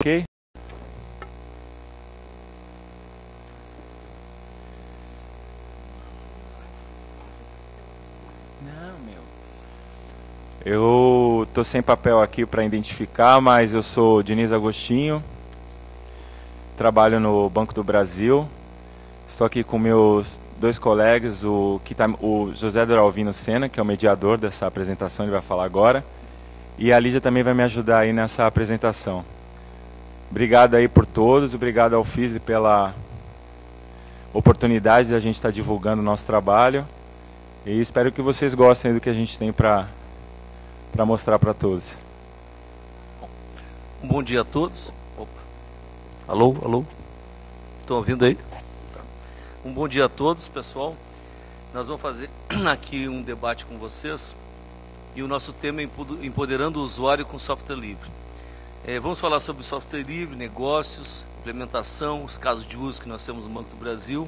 Ok? Não, meu. Eu tô sem papel aqui para identificar, mas eu sou Diniz Agostinho, trabalho no Banco do Brasil. Estou aqui com meus dois colegas, o José Doralvino Sena, que é o mediador dessa apresentação, ele vai falar agora, e a Lídia também vai me ajudar aí nessa apresentação. Obrigado aí por todos, obrigado ao FISLE pela oportunidade de a gente estar divulgando o nosso trabalho e espero que vocês gostem do que a gente tem para mostrar para todos. Um bom dia a todos. Opa. Alô, alô? Estão ouvindo aí? Tá. Um bom dia a todos, pessoal. Nós vamos fazer aqui um debate com vocês e o nosso tema é Empoderando o Usuário com Software Livre. Vamos falar sobre software livre, negócios, implementação, os casos de uso que nós temos no Banco do Brasil.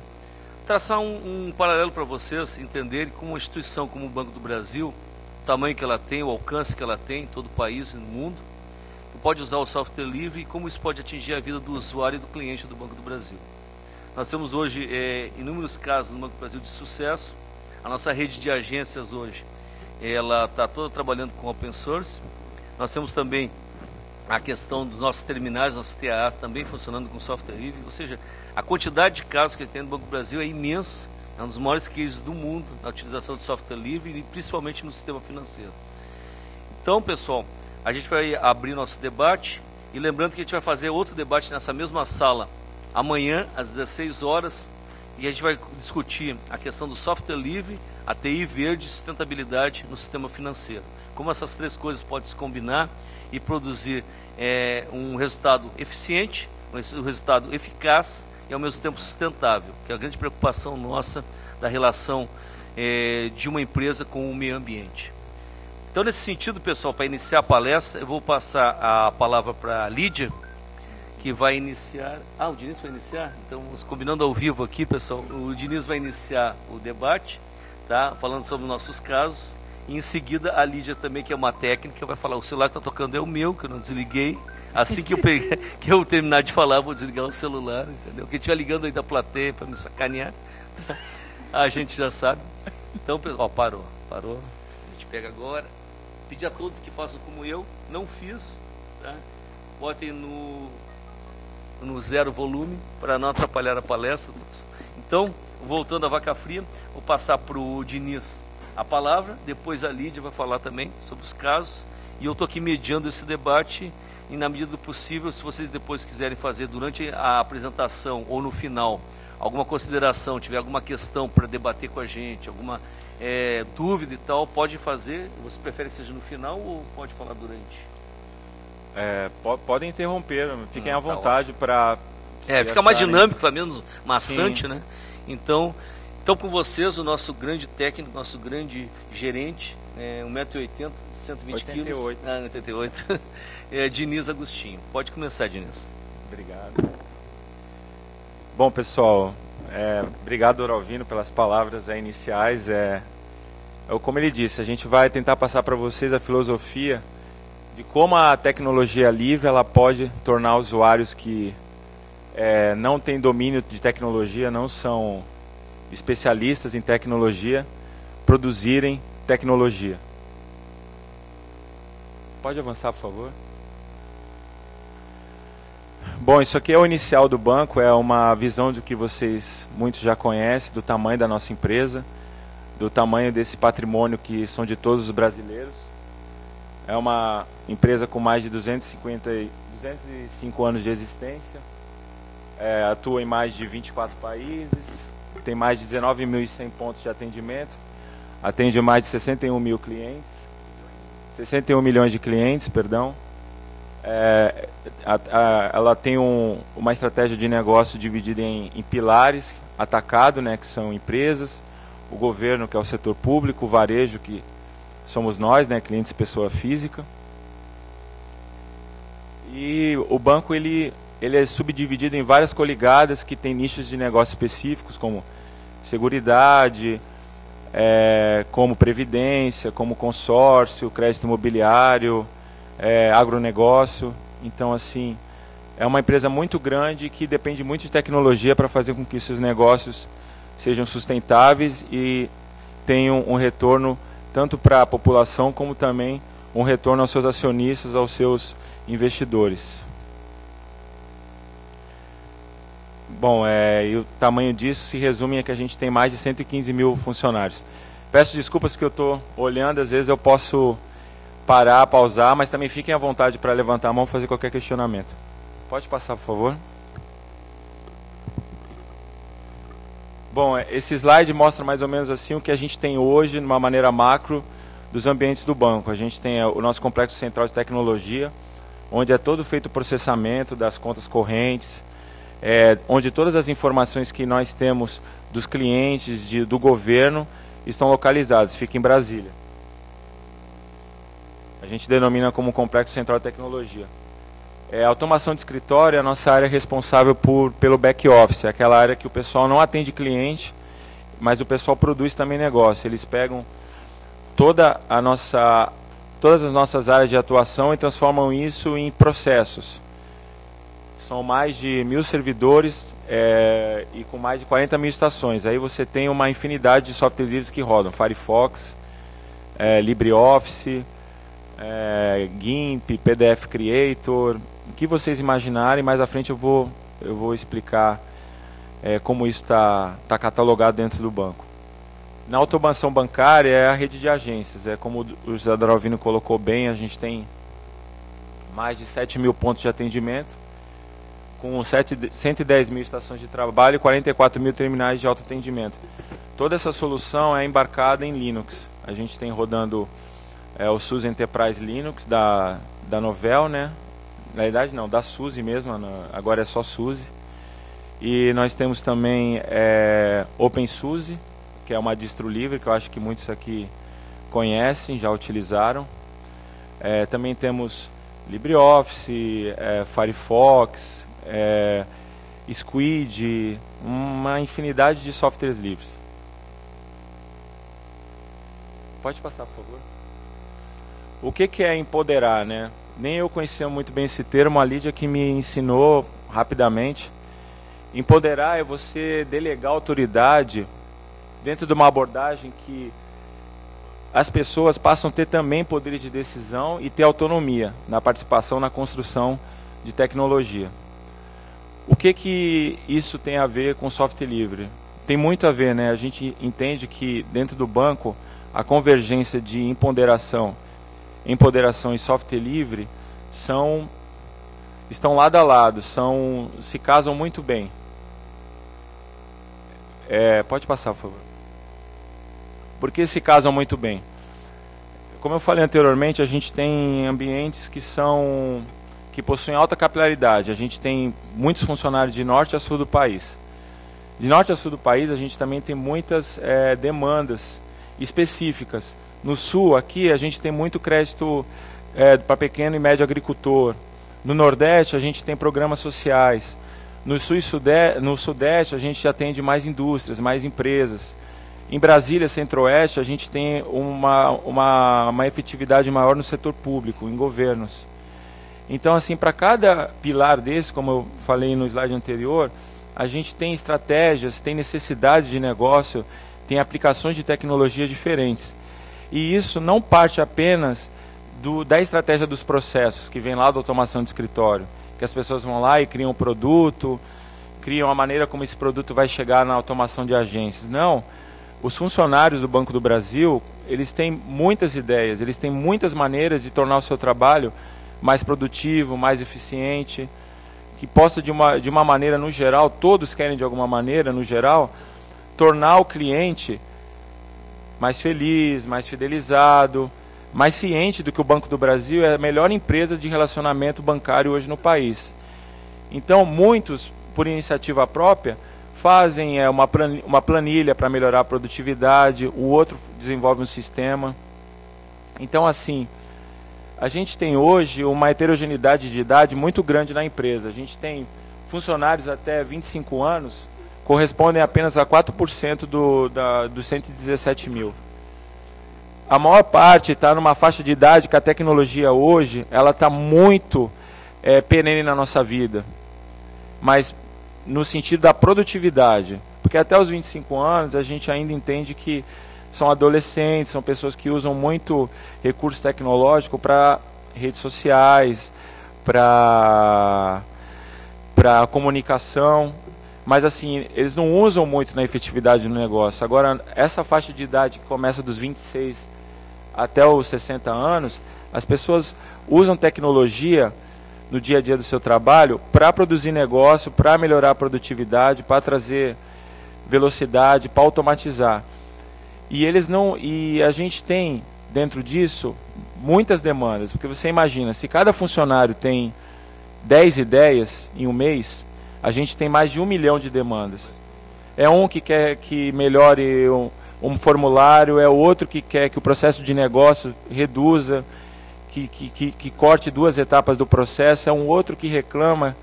Traçar um paralelo para vocês entenderem como uma instituição como o Banco do Brasil, o tamanho que ela tem, o alcance que ela tem em todo o país e no mundo, pode usar o software livre e como isso pode atingir a vida do usuário e do cliente do Banco do Brasil. Nós temos hoje inúmeros casos no Banco do Brasil de sucesso. A nossa rede de agências hoje, ela está toda trabalhando com open source. Nós temos também a questão dos nossos terminais, nossos TAAs também funcionando com software livre, ou seja, a quantidade de casos que tem no Banco do Brasil é imensa, é um dos maiores cases do mundo na utilização de software livre e principalmente no sistema financeiro. Então, pessoal, a gente vai abrir nosso debate e lembrando que a gente vai fazer outro debate nessa mesma sala amanhã às 16 horas e a gente vai discutir a questão do software livre, a TI verde e sustentabilidade no sistema financeiro. Como essas três coisas podem se combinar e produzir um resultado eficiente, um resultado eficaz e ao mesmo tempo sustentável, que é a grande preocupação nossa da relação de uma empresa com o meio ambiente. Então, nesse sentido, pessoal, para iniciar a palestra, eu vou passar a palavra para a Lídia, que vai iniciar... Ah, o Diniz vai iniciar? Então, vamos combinando ao vivo aqui, pessoal. O Diniz vai iniciar o debate, tá? Falando sobre os nossos casos. E em seguida, a Lídia também, que é uma técnica, vai falar, o celular que está tocando é o meu, que eu não desliguei. Assim que eu terminar de falar, eu vou desligar o celular, entendeu? Quem estiver ligando aí da plateia para me sacanear, a gente já sabe. Então, pessoal, parou. A gente pega agora. Pedir a todos que façam como eu, não fiz, tá? Botem no zero volume, para não atrapalhar a palestra. Então, voltando à vaca fria, vou passar para o Diniz a palavra, depois a Lídia vai falar também sobre os casos, e eu estou aqui mediando esse debate, e na medida do possível, se vocês depois quiserem fazer durante a apresentação ou no final, alguma consideração, tiver alguma questão para debater com a gente, alguma dúvida e tal, pode fazer. Você prefere que seja no final ou pode falar durante? Podem interromper, fiquem à vontade para... fica mais dinâmico, fica menos maçante, né? Então, com vocês, o nosso grande técnico, nosso grande gerente, 1,80m, 120 quilos. 88. Diniz Agostinho. Pode começar, Diniz. Obrigado. Bom, pessoal, obrigado, Doralvino, pelas palavras iniciais. Como ele disse, a gente vai tentar passar para vocês a filosofia de como a tecnologia livre ela pode tornar usuários que não têm domínio de tecnologia, não são especialistas em tecnologia, produzirem tecnologia. Pode avançar, por favor? Bom, isso aqui é o inicial do banco, é uma visão do que vocês muitos já conhecem, do tamanho da nossa empresa, do tamanho desse patrimônio que são de todos os brasileiros. É uma empresa com mais de 205 anos de existência, atua em mais de 24 países, tem mais de 19.100 pontos de atendimento, atende mais de 61 milhões de clientes, perdão. Ela tem uma estratégia de negócio dividida em pilares, atacado, né, que são empresas, o governo, que é o setor público, o varejo, que somos nós, né, clientes pessoa física. E o banco ele é subdividido em várias coligadas que tem nichos de negócios específicos, como seguridade, como previdência, como consórcio, crédito imobiliário, agronegócio. Então, assim, é uma empresa muito grande que depende muito de tecnologia para fazer com que esses negócios sejam sustentáveis e tenham um retorno tanto para a população como também um retorno aos seus acionistas, aos seus investidores. Bom, e o tamanho disso se resume a que a gente tem mais de 115 mil funcionários. Peço desculpas que eu estou olhando, às vezes eu posso parar, pausar, mas também fiquem à vontade para levantar a mão e fazer qualquer questionamento. Pode passar, por favor. Bom, esse slide mostra mais ou menos assim o que a gente tem hoje, de uma maneira macro, dos ambientes do banco. A gente tem o nosso complexo central de tecnologia, onde é todo feito o processamento das contas correntes, onde todas as informações que nós temos dos clientes, do governo, estão localizadas, fica em Brasília. A gente denomina como complexo central de tecnologia. A automação de escritório é a nossa área responsável pelo back-office, aquela área que o pessoal não atende cliente, mas o pessoal produz também negócio. Eles pegam todas as nossas áreas de atuação e transformam isso em processos. São mais de 1.000 servidores e com mais de 40 mil estações. Aí você tem uma infinidade de software livres que rodam. Firefox, LibreOffice, GIMP, PDF Creator, o que vocês imaginarem. Mais à frente eu vou explicar como isso está catalogado dentro do banco. Na automação bancária é a rede de agências. Como o José Doralvino colocou bem, a gente tem mais de 7 mil pontos de atendimento, com 110 mil estações de trabalho e 44 mil terminais de autoatendimento. Toda essa solução é embarcada em Linux. A gente tem rodando o SUSE Enterprise Linux da Novell, né? Na verdade não, da SUSE mesmo, agora é só SUSE. E nós temos também OpenSUSE, que é uma distro livre, que eu acho que muitos aqui conhecem, já utilizaram. Também temos LibreOffice, Firefox, Squid, uma infinidade de softwares livres. Pode passar, por favor. O que é empoderar, né? Nem eu conhecia muito bem esse termo, a Lídia que me ensinou rapidamente. Empoderar é você delegar autoridade dentro de uma abordagem que as pessoas passam a ter também poderes de decisão e ter autonomia na participação na construção de tecnologia. O que isso tem a ver com software livre? Tem muito a ver, né? A gente entende que dentro do banco a convergência de empoderação e software livre estão lado a lado, se casam muito bem. Pode passar, por favor. Por que se casam muito bem? Como eu falei anteriormente, a gente tem ambientes que possuem alta capilaridade. A gente tem muitos funcionários de norte a sul do país. De norte a sul do país, a gente também tem muitas demandas específicas. No sul, aqui, a gente tem muito crédito para pequeno e médio agricultor. No Nordeste, a gente tem programas sociais. No Sul e no Sudeste, a gente atende mais indústrias, mais empresas. Em Brasília, Centro-Oeste, a gente tem uma efetividade maior no setor público, em governos. Então, assim, para cada pilar desse, como eu falei no slide anterior, a gente tem estratégias, tem necessidades de negócio, tem aplicações de tecnologias diferentes. E isso não parte apenas da estratégia dos processos, que vem lá da automação de escritório, que as pessoas vão lá e criam um produto, criam a maneira como esse produto vai chegar na automação de agências. Não, os funcionários do Banco do Brasil, eles têm muitas ideias, eles têm muitas maneiras de tornar o seu trabalho mais produtivo, mais eficiente, que possa de uma maneira, no geral, todos querem de alguma maneira, no geral, tornar o cliente mais feliz, mais fidelizado, mais ciente do que o Banco do Brasil é a melhor empresa de relacionamento bancário hoje no país. Então, muitos, por iniciativa própria, fazem uma planilha para melhorar a produtividade, o outro desenvolve um sistema. Então, assim, a gente tem hoje uma heterogeneidade de idade muito grande na empresa. A gente tem funcionários até 25 anos, correspondem apenas a 4% dos 117 mil. A maior parte está numa faixa de idade que a tecnologia hoje ela está muito perene na nossa vida, mas no sentido da produtividade. Porque até os 25 anos a gente ainda entende que são adolescentes, são pessoas que usam muito recurso tecnológico para redes sociais, para comunicação, mas assim, eles não usam muito na efetividade do negócio. Agora, essa faixa de idade que começa dos 26 até os 60 anos, as pessoas usam tecnologia no dia a dia do seu trabalho para produzir negócio, para melhorar a produtividade, para trazer velocidade, para automatizar. E a gente tem dentro disso muitas demandas, porque você imagina, se cada funcionário tem 10 ideias em um mês, a gente tem mais de 1 milhão de demandas. É um que quer que melhore um formulário, é o outro que quer que o processo de negócio reduza, que corte 2 etapas do processo, é um outro que reclama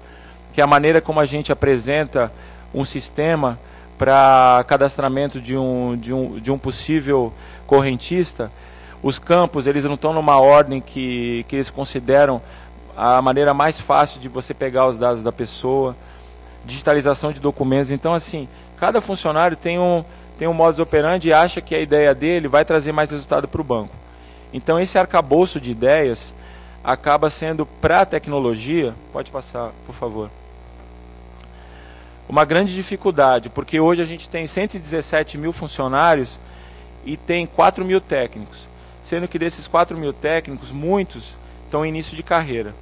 que a maneira como a gente apresenta um sistema para cadastramento de um possível correntista, os campos eles não estão numa ordem que eles consideram a maneira mais fácil de você pegar os dados da pessoa, digitalização de documentos. Então, assim, cada funcionário tem um modus operandi e acha que a ideia dele vai trazer mais resultado para o banco. Então, esse arcabouço de ideias acaba sendo, para a tecnologia, pode passar, por favor, uma grande dificuldade, porque hoje a gente tem 117 mil funcionários e tem 4 mil técnicos, sendo que desses 4 mil técnicos, muitos estão em início de carreira.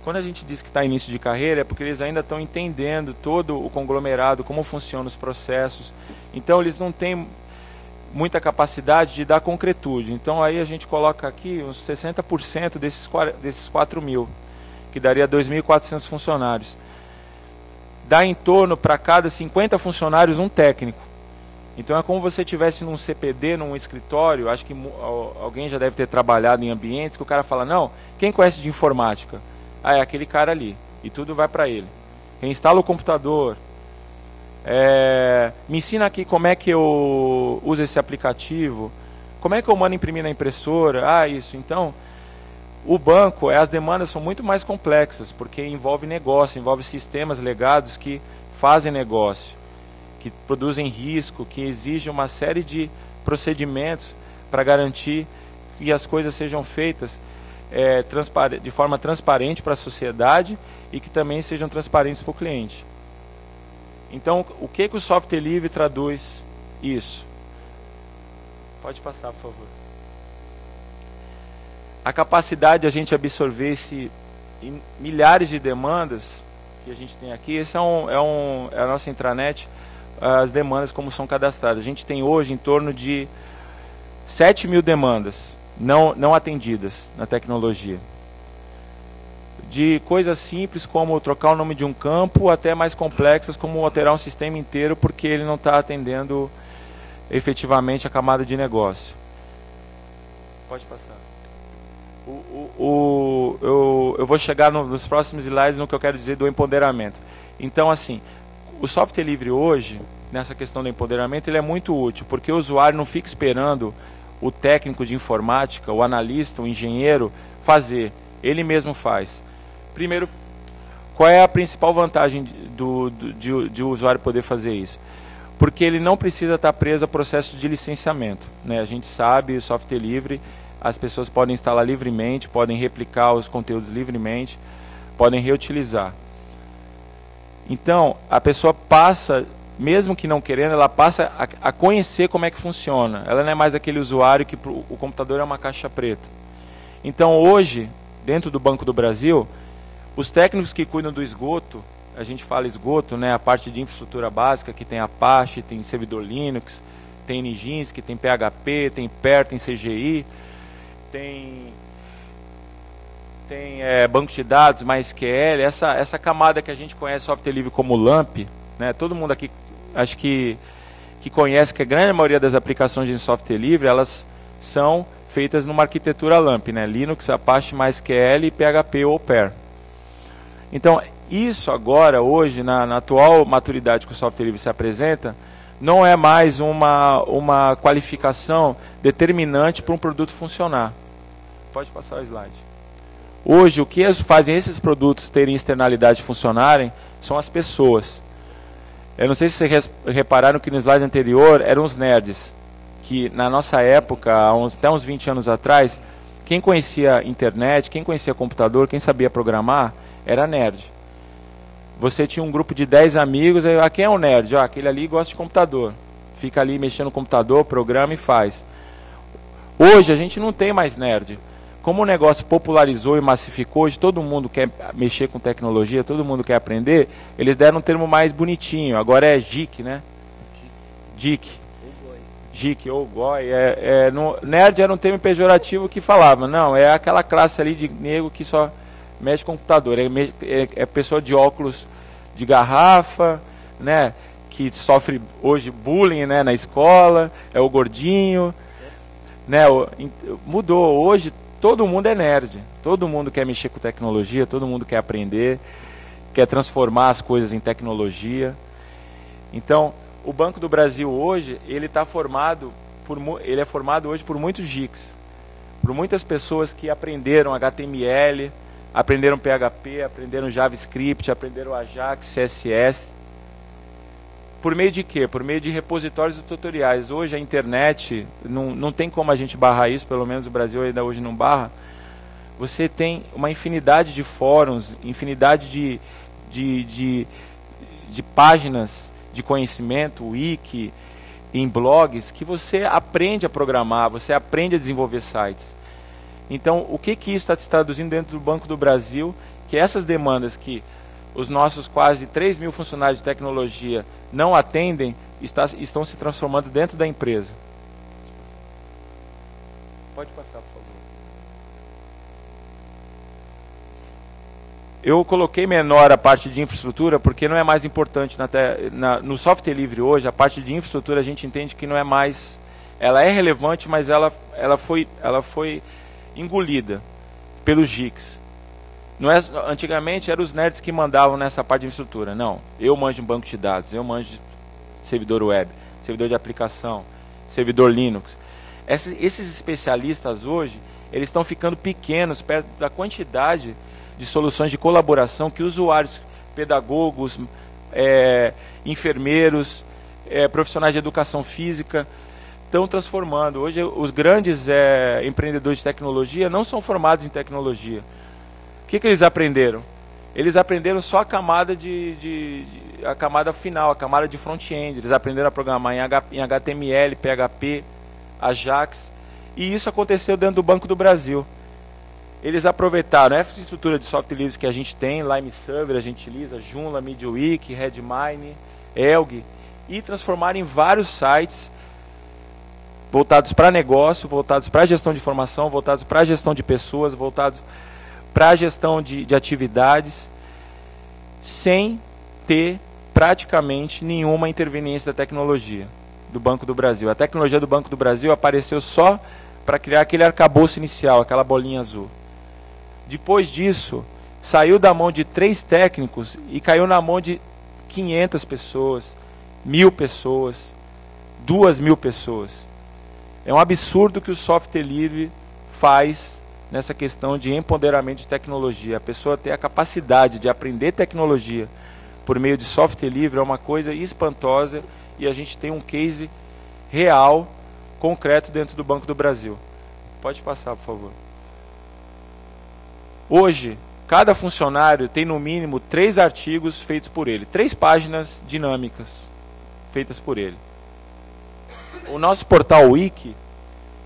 Quando a gente diz que está em início de carreira, é porque eles ainda estão entendendo todo o conglomerado, como funcionam os processos. Então, eles não têm muita capacidade de dar concretude. Então, aí a gente coloca aqui uns 60% desses 4 mil, que daria 2.400 funcionários. Dá em torno, para cada 50 funcionários, um técnico. Então, é como se você estivesse num CPD, num escritório, acho que alguém já deve ter trabalhado em ambientes, que o cara fala, não, quem conhece de informática? Ah, é aquele cara ali. E tudo vai para ele. Instala o computador. Me ensina aqui como é que eu uso esse aplicativo. Como é que eu mando imprimir na impressora? Ah, isso. Então, o banco, as demandas são muito mais complexas, porque envolve negócio, envolve sistemas legados que fazem negócio, que produzem risco, que exigem uma série de procedimentos para garantir que as coisas sejam feitas de forma transparente para a sociedade e que também sejam transparentes para o cliente. Então, o que o software livre traduz isso? Pode passar, por favor. A capacidade de a gente absorver milhares de demandas que a gente tem aqui, esse é a nossa intranet, as demandas como são cadastradas. A gente tem hoje em torno de 7 mil demandas não atendidas na tecnologia. De coisas simples como trocar o nome de um campo, até mais complexas como alterar um sistema inteiro porque ele não está atendendo efetivamente a camada de negócio. Pode passar. Eu vou chegar nos próximos slides no que eu quero dizer do empoderamento. Então, assim, o software livre hoje, nessa questão do empoderamento, ele é muito útil, porque o usuário não fica esperando o técnico de informática, o analista, o engenheiro fazer. Ele mesmo faz. Primeiro, qual é a principal vantagem de o usuário poder fazer isso? Porque ele não precisa estar preso ao processo de licenciamento, né? A gente sabe, o software livre, as pessoas podem instalar livremente, podem replicar os conteúdos livremente, podem reutilizar. Então, a pessoa passa, mesmo que não querendo, ela passa a conhecer como é que funciona. Ela não é mais aquele usuário que o computador é uma caixa preta. Então, hoje, dentro do Banco do Brasil, os técnicos que cuidam do esgoto, a gente fala esgoto, né, a parte de infraestrutura básica, que tem Apache, tem servidor Linux, tem Nijinsky, tem PHP, tem PER, tem CGI, tem banco de dados, MySQL, essa camada que a gente conhece software livre como LAMP, né, todo mundo aqui acho que conhece que a grande maioria das aplicações de software livre, elas são feitas numa arquitetura LAMP, né, Linux, Apache, MySQL, PHP ou PER. Então, isso agora, hoje, na atual maturidade que o software livre se apresenta, não é mais uma qualificação determinante para um produto funcionar. Pode passar o slide. Hoje, o que fazem esses produtos terem externalidade e funcionarem são as pessoas. Eu não sei se vocês repararam que no slide anterior eram os nerds, que na nossa época, até uns 20 anos atrás, quem conhecia internet, quem conhecia computador, quem sabia programar, era nerd. Você tinha um grupo de 10 amigos, aí, quem é o nerd? Aquele ali gosta de computador. Fica ali mexendo no computador, programa e faz. Hoje a gente não tem mais nerd. Como o negócio popularizou e massificou, hoje todo mundo quer mexer com tecnologia, todo mundo quer aprender, eles deram um termo mais bonitinho, agora é geek, né? Geek. Geek ou goi. Nerd era um termo pejorativo que falava, não, é aquela classe ali de nego que só mexe com computador, é pessoa de óculos de garrafa, né? Que sofre hoje bullying, né, na escola, é o gordinho, né? Mudou, hoje todo mundo é nerd, todo mundo quer mexer com tecnologia, todo mundo quer aprender, quer transformar as coisas em tecnologia. Então, o Banco do Brasil hoje, ele é formado hoje por muitos geeks, por muitas pessoas que aprenderam HTML, aprenderam PHP, aprenderam JavaScript, aprenderam Ajax, CSS. Por meio de quê? Por meio de repositórios e tutoriais. Hoje a internet, não tem como a gente barrar isso, pelo menos o Brasil ainda hoje não barra. Você tem uma infinidade de fóruns, infinidade de páginas de conhecimento, wiki, em blogs, que você aprende a programar, você aprende a desenvolver sites. Então, o que isso está se traduzindo dentro do Banco do Brasil? Que essas demandas que os nossos quase 3 mil funcionários de tecnologia não atendem, estão se transformando dentro da empresa. Pode passar, por favor. Eu coloquei menor a parte de infraestrutura porque não é mais importante. No software livre hoje, a parte de infraestrutura a gente entende que não é mais... Ela é relevante, mas ela foi engolida pelos geeks. Antigamente eram os nerds que mandavam nessa parte de infraestrutura. Não, eu manjo um banco de dados, eu manjo de servidor web, servidor de aplicação, servidor Linux. Esses especialistas hoje, eles estão ficando pequenos perto da quantidade de soluções de colaboração que usuários, pedagogos, enfermeiros, profissionais de educação física estão transformando. Hoje os grandes empreendedores de tecnologia não são formados em tecnologia. O que eles aprenderam? Eles aprenderam só a camada a camada final, a camada de front-end. Eles aprenderam a programar em HTML, PHP, Ajax. E isso aconteceu dentro do Banco do Brasil. Eles aproveitaram a infraestrutura de software livre que a gente tem, Lime Server, a gente utiliza, Joomla, MediaWiki, Redmine, Elgg, e transformaram em vários sites voltados para negócio, voltados para gestão de informação, voltados para gestão de pessoas, voltados para a gestão de atividades, sem ter praticamente nenhuma interveniência da tecnologia do Banco do Brasil. A tecnologia do Banco do Brasil apareceu só para criar aquele arcabouço inicial, aquela bolinha azul. Depois disso, saiu da mão de 3 técnicos e caiu na mão de 500 pessoas, 1.000 pessoas, 2.000 pessoas. É um absurdo que o software livre faz nessa questão de empoderamento de tecnologia. A pessoa ter a capacidade de aprender tecnologia por meio de software livre é uma coisa espantosa e a gente tem um case real, concreto dentro do Banco do Brasil. Pode passar, por favor. Hoje, cada funcionário tem no mínimo 3 artigos feitos por ele, 3 páginas dinâmicas feitas por ele. O nosso portal Wiki,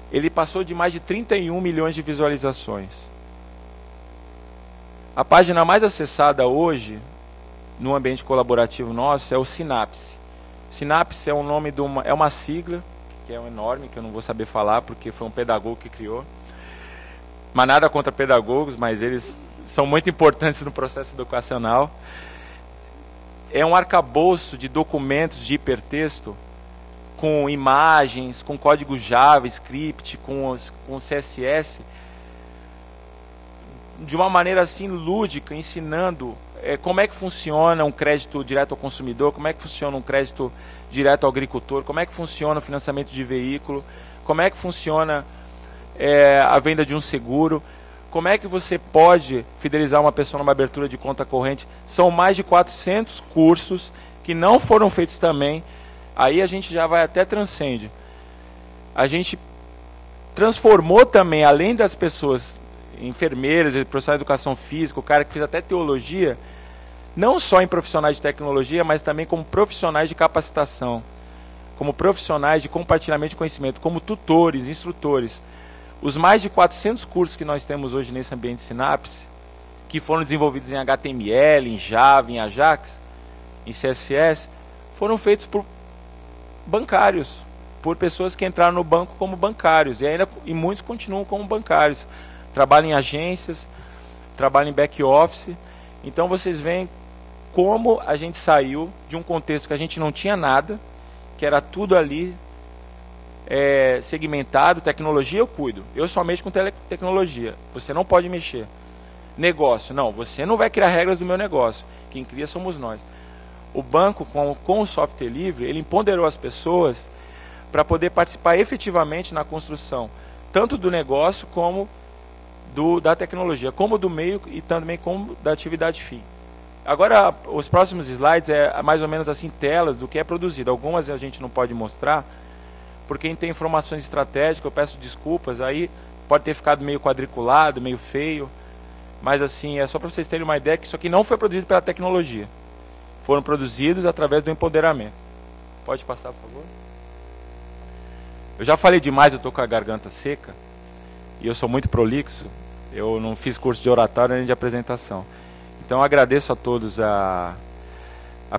ele passou de mais de 31 milhões de visualizações. A página mais acessada hoje, no ambiente colaborativo nosso, é o Synapse. Synapse é o nome de uma sigla, que é enorme, que eu não vou saber falar, porque foi um pedagogo que criou. Mas nada contra pedagogos, mas eles são muito importantes no processo educacional. É um arcabouço de documentos de hipertexto, com imagens, com código JavaScript, com CSS, de uma maneira assim lúdica, ensinando como é que funciona um crédito direto ao consumidor, como é que funciona um crédito direto ao agricultor, como é que funciona o financiamento de veículo, como é que funciona a venda de um seguro, Como é que você pode fidelizar uma pessoa numa abertura de conta corrente? São mais de 400 cursos que não foram feitos também. Aí a gente já vai até transcende. A gente transformou também, além das pessoas, enfermeiras, profissionais de educação física, o cara que fez até teologia, não só em profissionais de tecnologia, mas também como profissionais de capacitação, como profissionais de compartilhamento de conhecimento, como tutores, instrutores. Os mais de 400 cursos que nós temos hoje nesse ambiente Sinapse, que foram desenvolvidos em HTML, em Java, em Ajax, em CSS, foram feitos por bancários, por pessoas que entraram no banco como bancários, e muitos continuam como bancários. Trabalham em agências, trabalham em back-office. Então vocês veem como a gente saiu de um contexto que a gente não tinha nada, que era tudo ali segmentado, tecnologia eu cuido, eu só mexo com tecnologia, você não pode mexer. Negócio, não, você não vai criar regras do meu negócio, quem cria somos nós. O banco, com o software livre, ele empoderou as pessoas para poder participar efetivamente na construção, tanto do negócio como da tecnologia, como do meio e também como da atividade fim. Agora, os próximos slides é mais ou menos assim, telas do que é produzido. Algumas a gente não pode mostrar, porque quem tem informações estratégicas, eu peço desculpas, aí pode ter ficado meio quadriculado, meio feio, mas assim, é só para vocês terem uma ideia que isso aqui não foi produzido pela tecnologia. Foram produzidos através do empoderamento. Pode passar, por favor? Eu já falei demais, eu estou com a garganta seca, e eu sou muito prolixo, eu não fiz curso de oratório nem de apresentação. Então, eu agradeço a todos a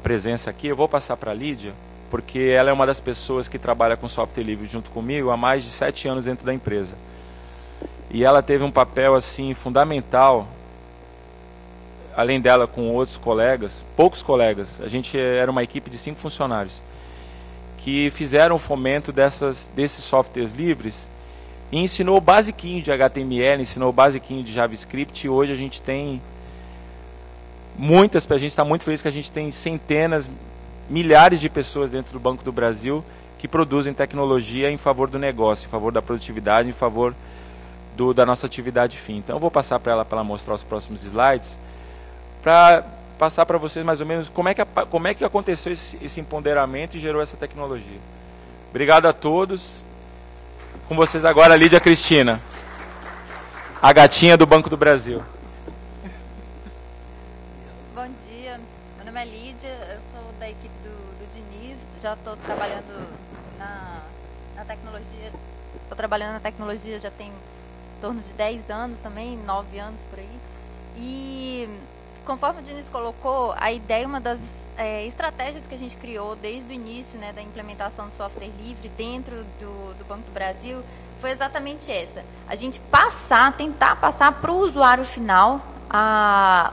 presença aqui. Eu vou passar para a Lídia, porque ela é uma das pessoas que trabalha com software livre junto comigo há mais de 7 anos dentro da empresa. E ela teve um papel assim fundamental, além dela com outros colegas, poucos colegas. A gente era uma equipe de 5 funcionários, que fizeram o fomento desses softwares livres e ensinou o basiquinho de HTML, ensinou o basiquinho de JavaScript, e hoje a gente tem a gente está muito feliz que a gente tem centenas, milhares de pessoas dentro do Banco do Brasil que produzem tecnologia em favor do negócio, em favor da produtividade, em favor da nossa atividade fim. Então eu vou passar para ela mostrar os próximos slides, para passar para vocês mais ou menos como é que aconteceu esse empoderamento e gerou essa tecnologia. Obrigado a todos. Com vocês agora a Lídia Cristina, a gatinha do Banco do Brasil. Bom dia, meu nome é Lídia, eu sou da equipe do Diniz, já estou trabalhando na tecnologia, já tem em torno de 10 anos também, 9 anos por aí. E conforme o Diniz colocou, a ideia, uma das estratégias que a gente criou desde o início, né, da implementação do software livre dentro do Banco do Brasil, foi exatamente essa. A gente tentar passar para o usuário final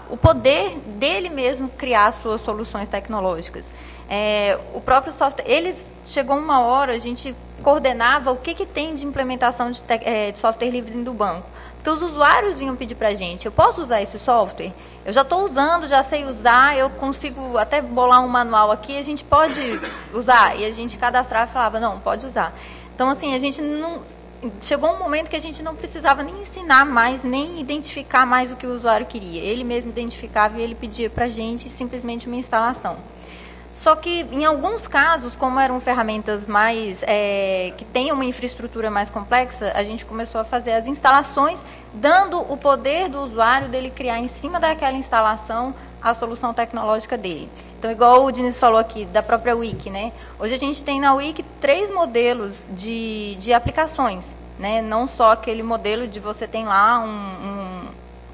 o poder dele mesmo criar suas soluções tecnológicas. O próprio software, chegou uma hora, a gente coordenava o que tem de implementação de software livre dentro do banco. Porque os usuários vinham pedir para a gente, eu posso usar esse software? Eu já estou usando, já sei usar, eu consigo até bolar um manual aqui, a gente pode usar? E a gente cadastrava e falava, não, pode usar. Então, assim, a gente não... Chegou um momento que a gente não precisava nem ensinar mais, nem identificar mais o que o usuário queria. Ele mesmo identificava e ele pedia para a gente simplesmente uma instalação. Só que, em alguns casos, como eram ferramentas mais que têm uma infraestrutura mais complexa, a gente começou a fazer as instalações, dando o poder do usuário dele criar em cima daquela instalação a solução tecnológica dele. Então, igual o Diniz falou aqui, da própria Wiki, né? Hoje a gente tem na Wiki 3 modelos de aplicações, né? Não só aquele modelo de você tem lá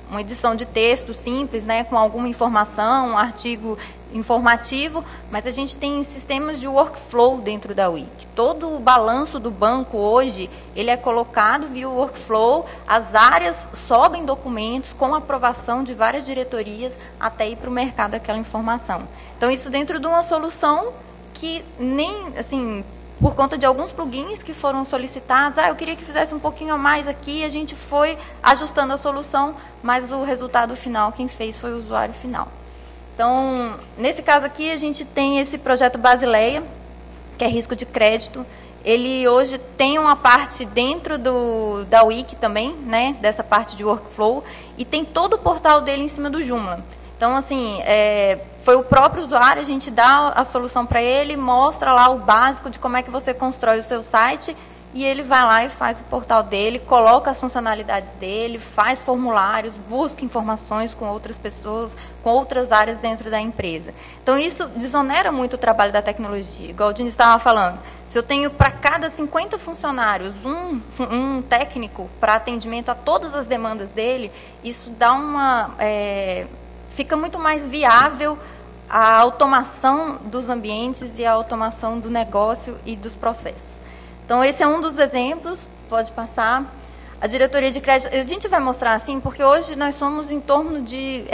uma edição de texto simples, né, com alguma informação, um artigo informativo, mas a gente tem sistemas de workflow dentro da Wiki. Todo o balanço do banco hoje, ele é colocado via workflow, as áreas sobem documentos com aprovação de várias diretorias até ir para o mercado aquela informação. Então, isso dentro de uma solução que nem, assim, por conta de alguns plugins que foram solicitados, eu queria que fizesse um pouquinho a mais aqui, a gente foi ajustando a solução, mas o resultado final, quem fez foi o usuário final. Então, nesse caso aqui, a gente tem esse projeto Basileia, que é risco de crédito. ele hoje tem uma parte dentro da Wiki também, né, dessa parte de workflow, e tem todo o portal dele em cima do Joomla. Então, assim, foi o próprio usuário, a gente dá a solução para ele, mostra lá o básico de como é que você constrói o seu site, e ele vai lá e faz o portal dele, coloca as funcionalidades dele, faz formulários, busca informações com outras pessoas, com outras áreas dentro da empresa. Então, isso desonera muito o trabalho da tecnologia. Igual o Diniz estava falando, se eu tenho para cada 50 funcionários um técnico para atendimento a todas as demandas dele, isso dá fica muito mais viável a automação dos ambientes e a automação do negócio e dos processos. Então, esse é um dos exemplos, pode passar. A diretoria de crédito, a gente vai mostrar assim, porque hoje nós somos em torno de,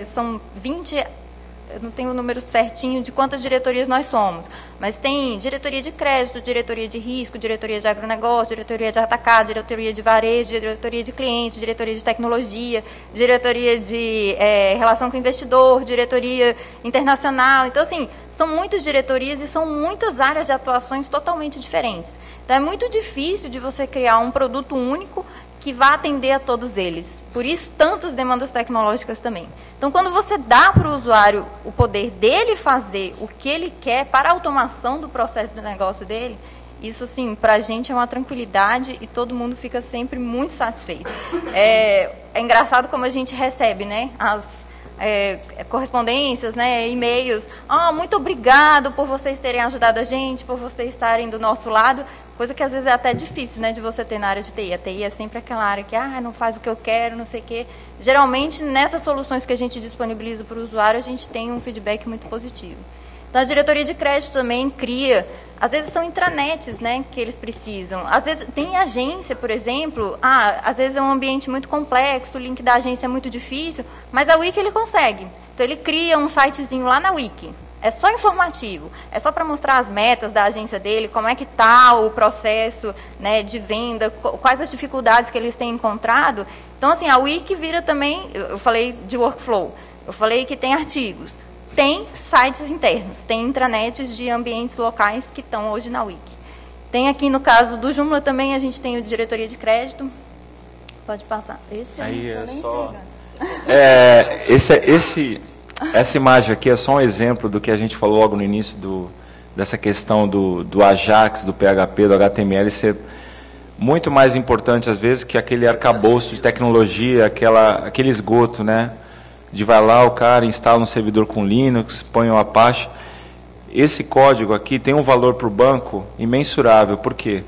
são 20, eu não tenho o número certinho de quantas diretorias nós somos, mas tem diretoria de crédito, diretoria de risco, diretoria de agronegócio, diretoria de atacado, diretoria de varejo, diretoria de cliente, diretoria de tecnologia, diretoria de relação com o investidor, diretoria internacional. Então, assim, são muitas diretorias e são muitas áreas de atuações totalmente diferentes. Então, é muito difícil de você criar um produto único que vá atender a todos eles. Por isso, tantas demandas tecnológicas também. Então, quando você dá para o usuário o poder dele fazer o que ele quer para a automação do processo do negócio dele, isso, assim, para a gente é uma tranquilidade e todo mundo fica sempre muito satisfeito. É engraçado como a gente recebe, né, as correspondências, né, e-mails, muito obrigado por vocês terem ajudado a gente, por vocês estarem do nosso lado, coisa que às vezes é até difícil, né, de você ter na área de TI. A TI é sempre aquela área que não faz o que eu quero, não sei o quê. Geralmente, nessas soluções que a gente disponibiliza para o usuário, a gente tem um feedback muito positivo. Então, a diretoria de crédito também cria, às vezes são intranets, né, que eles precisam. Às vezes tem agência, por exemplo, às vezes é um ambiente muito complexo, o link da agência é muito difícil, mas a Wiki ele consegue. Então, ele cria um sitezinho lá na Wiki. É só informativo, é só para mostrar as metas da agência dele, como é que está o processo, né, de venda, quais as dificuldades que eles têm encontrado. Então, assim, a Wiki vira também, eu falei de workflow, eu falei que tem artigos. Tem sites internos, tem intranets de ambientes locais que estão hoje na Wiki. Tem aqui, no caso do Joomla também, a gente tem o diretoria de crédito. Pode passar. Esse aí é só... Essa imagem aqui é só um exemplo do que a gente falou logo no início dessa questão do Ajax, do PHP, do HTML ser muito mais importante, às vezes, que aquele arcabouço de tecnologia, aquele esgoto, né? De vai lá, o cara instala um servidor com Linux, põe o Apache. Esse código aqui tem um valor para o banco imensurável. Por quê?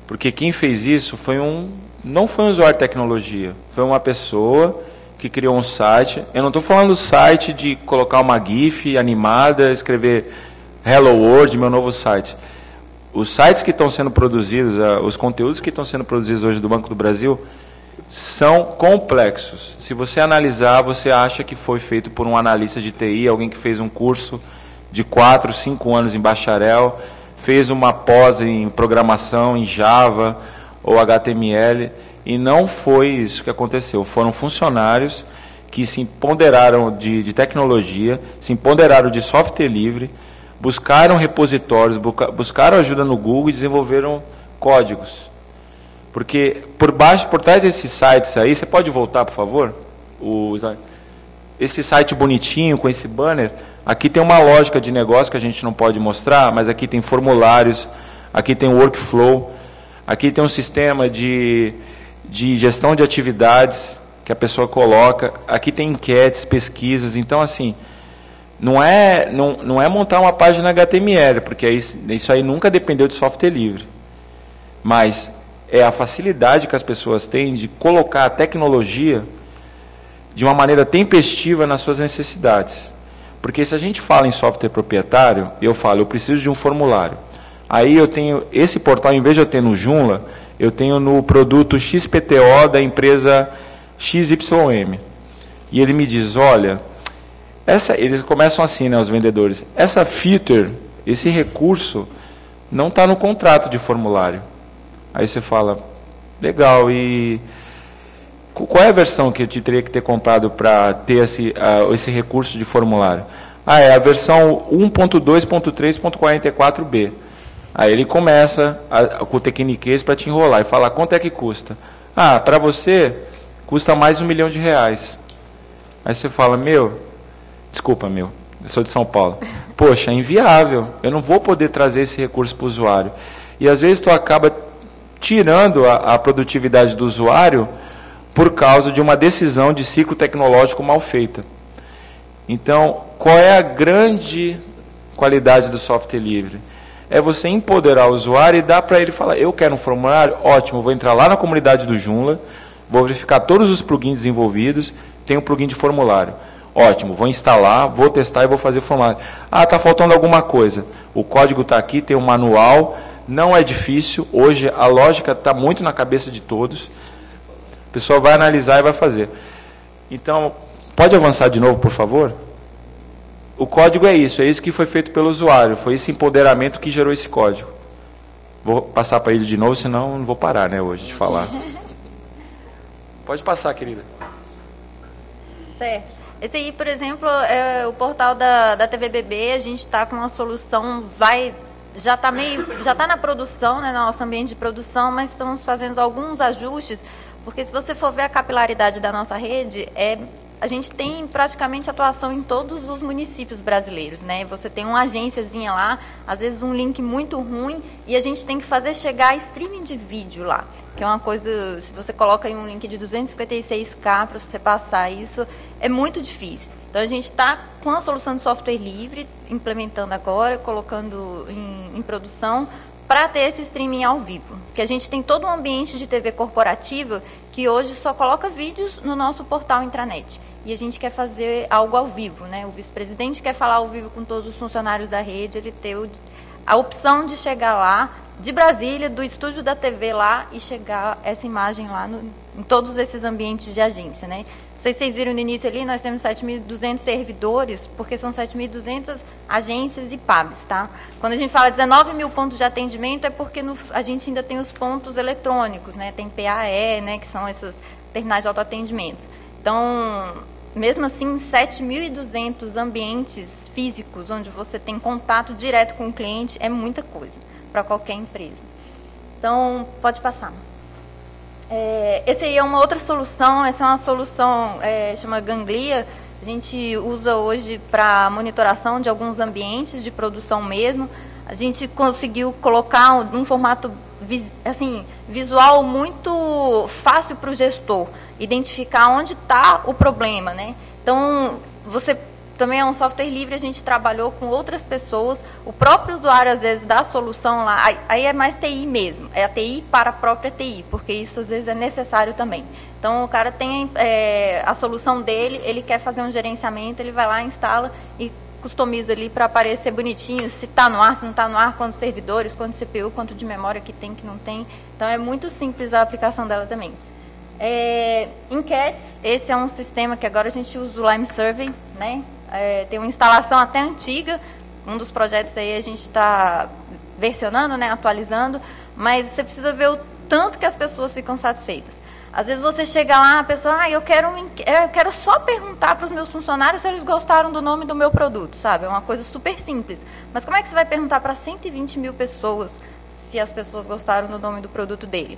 Porque quem fez isso não foi um usuário de tecnologia, foi uma pessoa que criou um site. Eu não estou falando do site de colocar uma GIF animada, escrever Hello World, meu novo site. Os sites que estão sendo produzidos, os conteúdos que estão sendo produzidos hoje do Banco do Brasil, são complexos. Se você analisar, você acha que foi feito por um analista de TI, alguém que fez um curso de 4, 5 anos em bacharel, fez uma pós em programação, em Java ou HTML, e não foi isso que aconteceu. Foram funcionários que se empoderaram de tecnologia, se empoderaram de software livre, buscaram repositórios, buscaram ajuda no Google e desenvolveram códigos. Porque por trás desses sites aí, você pode voltar, por favor? Esse site bonitinho, com esse banner, aqui tem uma lógica de negócio que a gente não pode mostrar, mas aqui tem formulários, aqui tem workflow, aqui tem um sistema de gestão de atividades que a pessoa coloca, aqui tem enquetes, pesquisas. Então, assim, não é montar uma página HTML, porque isso aí nunca dependeu de software livre. Mas é a facilidade que as pessoas têm de colocar a tecnologia de uma maneira tempestiva nas suas necessidades. Porque se a gente fala em software proprietário, eu preciso de um formulário. Aí eu tenho esse portal, em vez de eu ter no Joomla, eu tenho no produto XPTO da empresa XYM. E ele me diz, olha, eles começam assim, né, os vendedores, essa feature, esse recurso, não está no contrato de formulário. Aí você fala, legal, e qual é a versão que eu teria que ter comprado para ter esse recurso de formulário? É a versão 1.2.3.44b. Aí ele começa com o tecniquez para te enrolar e falar, quanto é que custa? Ah, para você, custa mais R$1 milhão. Aí você fala, desculpa, eu sou de São Paulo. Poxa, é inviável, eu não vou poder trazer esse recurso para o usuário. E às vezes tu acaba tirando a produtividade do usuário por causa de uma decisão de ciclo tecnológico mal feita. Então, qual é a grande qualidade do software livre? É você empoderar o usuário e dar para ele falar, eu quero um formulário, ótimo, vou entrar lá na comunidade do Joomla, vou verificar todos os plugins desenvolvidos, tem um plugin de formulário. Ótimo, vou instalar, vou testar e vou fazer o formulário. Ah, está faltando alguma coisa. O código está aqui, tem um manual, não é difícil. Hoje a lógica está muito na cabeça de todos. A pessoa vai analisar e vai fazer. Então, pode avançar de novo, por favor? O código é isso que foi feito pelo usuário, foi esse empoderamento que gerou esse código. Vou passar para ele de novo, senão não vou parar, né, hoje de falar. Pode passar, querida. Certo. Esse aí, por exemplo, é o portal da TVBB, a gente está com uma solução, já está na produção, né, no nosso ambiente de produção, mas estamos fazendo alguns ajustes, porque se você for ver a capilaridade da nossa rede, a gente tem praticamente atuação em todos os municípios brasileiros, né? Você tem uma agênciazinha lá, às vezes um link muito ruim, e a gente tem que fazer chegar streaming de vídeo lá, que é uma coisa, se você coloca em um link de 256K para você passar isso, é muito difícil. Então, a gente está com a solução de software livre, implementando agora, colocando em produção, para ter esse streaming ao vivo. Que a gente tem todo um ambiente de TV corporativa que hoje só coloca vídeos no nosso portal intranet. E a gente quer fazer algo ao vivo, né? O vice-presidente quer falar ao vivo com todos os funcionários da rede, ele ter a opção de chegar lá, de Brasília, do estúdio da TV lá, e chegar essa imagem lá em todos esses ambientes de agência, né? Não sei se vocês viram no início ali, nós temos 7.200 servidores, porque são 7.200 agências e PABs, tá? Quando a gente fala 19 mil pontos de atendimento, é porque a gente ainda tem os pontos eletrônicos, né? Tem PAE, né? Que são esses terminais de autoatendimento. Então, mesmo assim, 7.200 ambientes físicos, onde você tem contato direto com o cliente, é muita coisa para qualquer empresa. Então, pode passar. Essa aí é uma outra solução, essa é uma solução, chama Ganglia, a gente usa hoje para monitoração de alguns ambientes de produção mesmo. A gente conseguiu colocar um formato assim, visual muito fácil para o gestor, identificar onde está o problema, né? Então, você também é um software livre, a gente trabalhou com outras pessoas, o próprio usuário, às vezes, dá a solução lá, aí é mais TI mesmo, é a TI para a própria TI, porque isso, às vezes, é necessário também. Então, o cara tem a solução dele, ele quer fazer um gerenciamento, ele vai lá, instala e customiza ali para aparecer bonitinho, se está no ar, se não está no ar, quantos servidores, quanto CPU, quanto de memória que tem, que não tem. Então, é muito simples a aplicação dela também. Enquetes, esse é um sistema que agora a gente usa o Lime Survey, né? Tem uma instalação até antiga, um dos projetos aí a gente está versionando, né, atualizando, mas você precisa ver o tanto que as pessoas ficam satisfeitas. Às vezes você chega lá, a pessoa, eu quero só perguntar para os meus funcionários se eles gostaram do nome do meu produto, sabe? É uma coisa super simples. Mas como é que você vai perguntar para 120 mil pessoas se as pessoas gostaram do nome do produto dele?